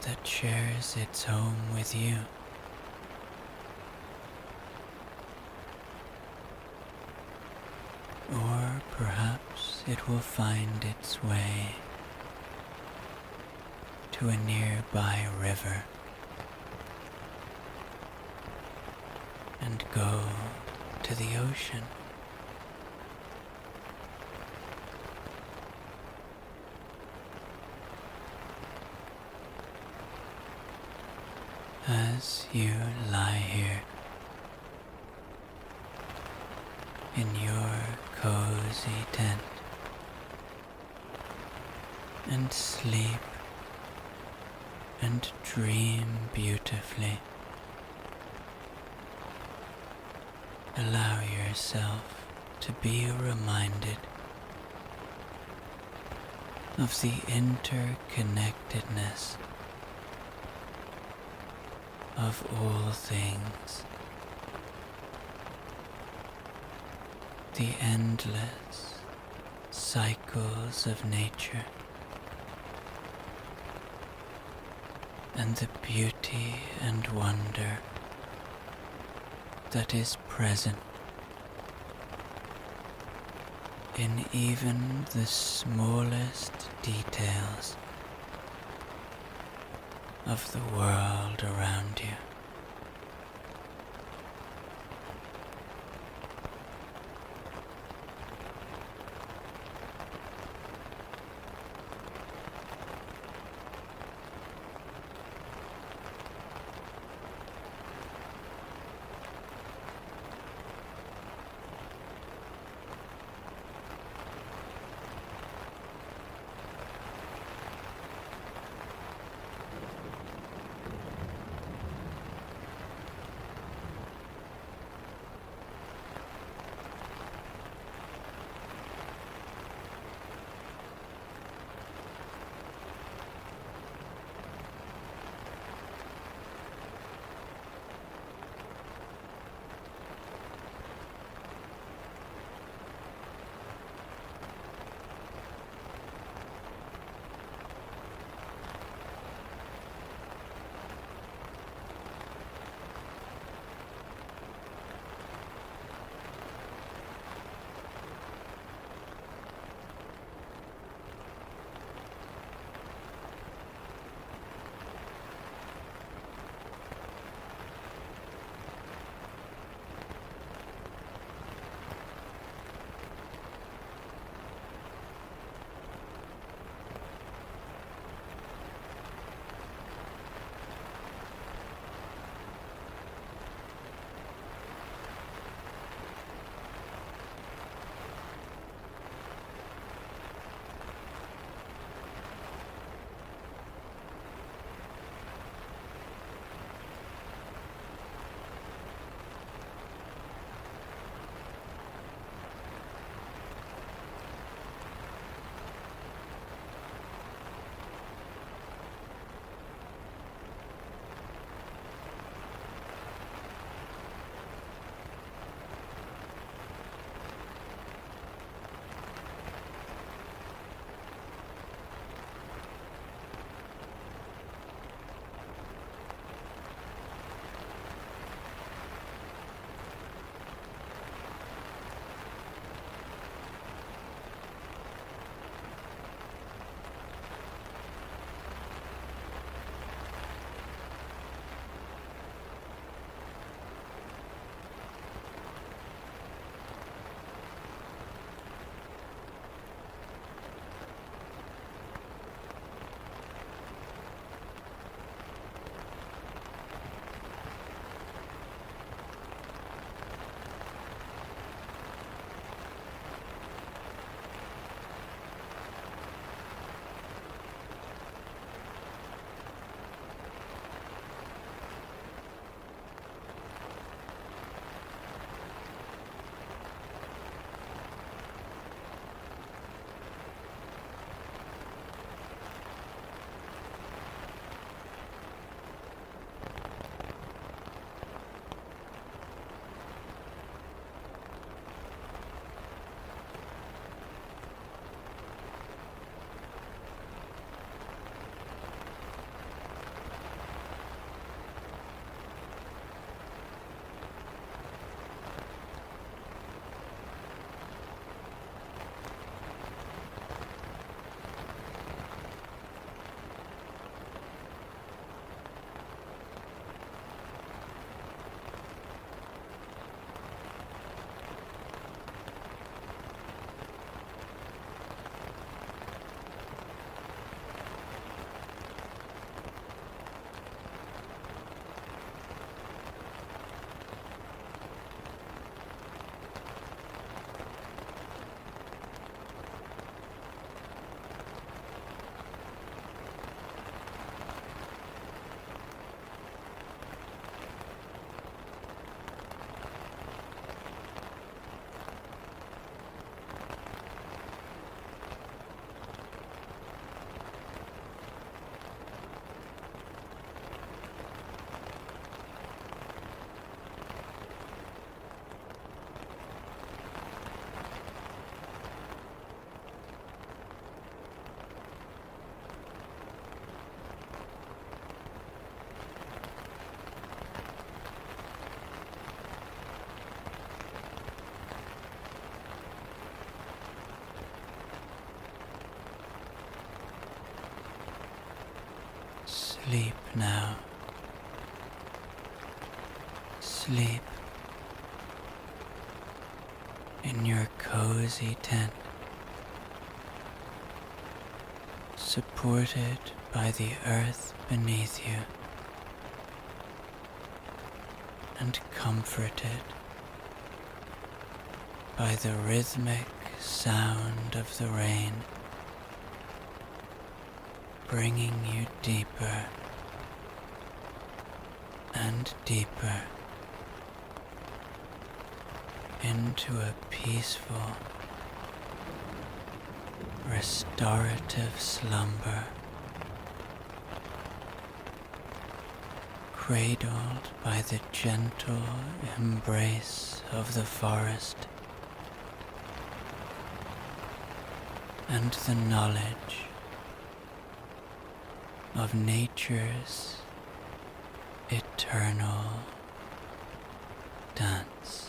[SPEAKER 1] that shares its home with you. Or perhaps it will find its way to a nearby river and go to the ocean. As you lie here in your cozy tent and sleep and dream beautifully, allow yourself to be reminded of the interconnectedness of all things, the endless cycles of nature, and the beauty and wonder that is present in even the smallest details of the world around you. Sleep now. Sleep in your cozy tent, supported by the earth beneath you, and comforted by the rhythmic sound of the rain, bringing you deeper and deeper into a peaceful, restorative slumber, cradled by the gentle embrace of the forest and the knowledge of nature's eternal dance.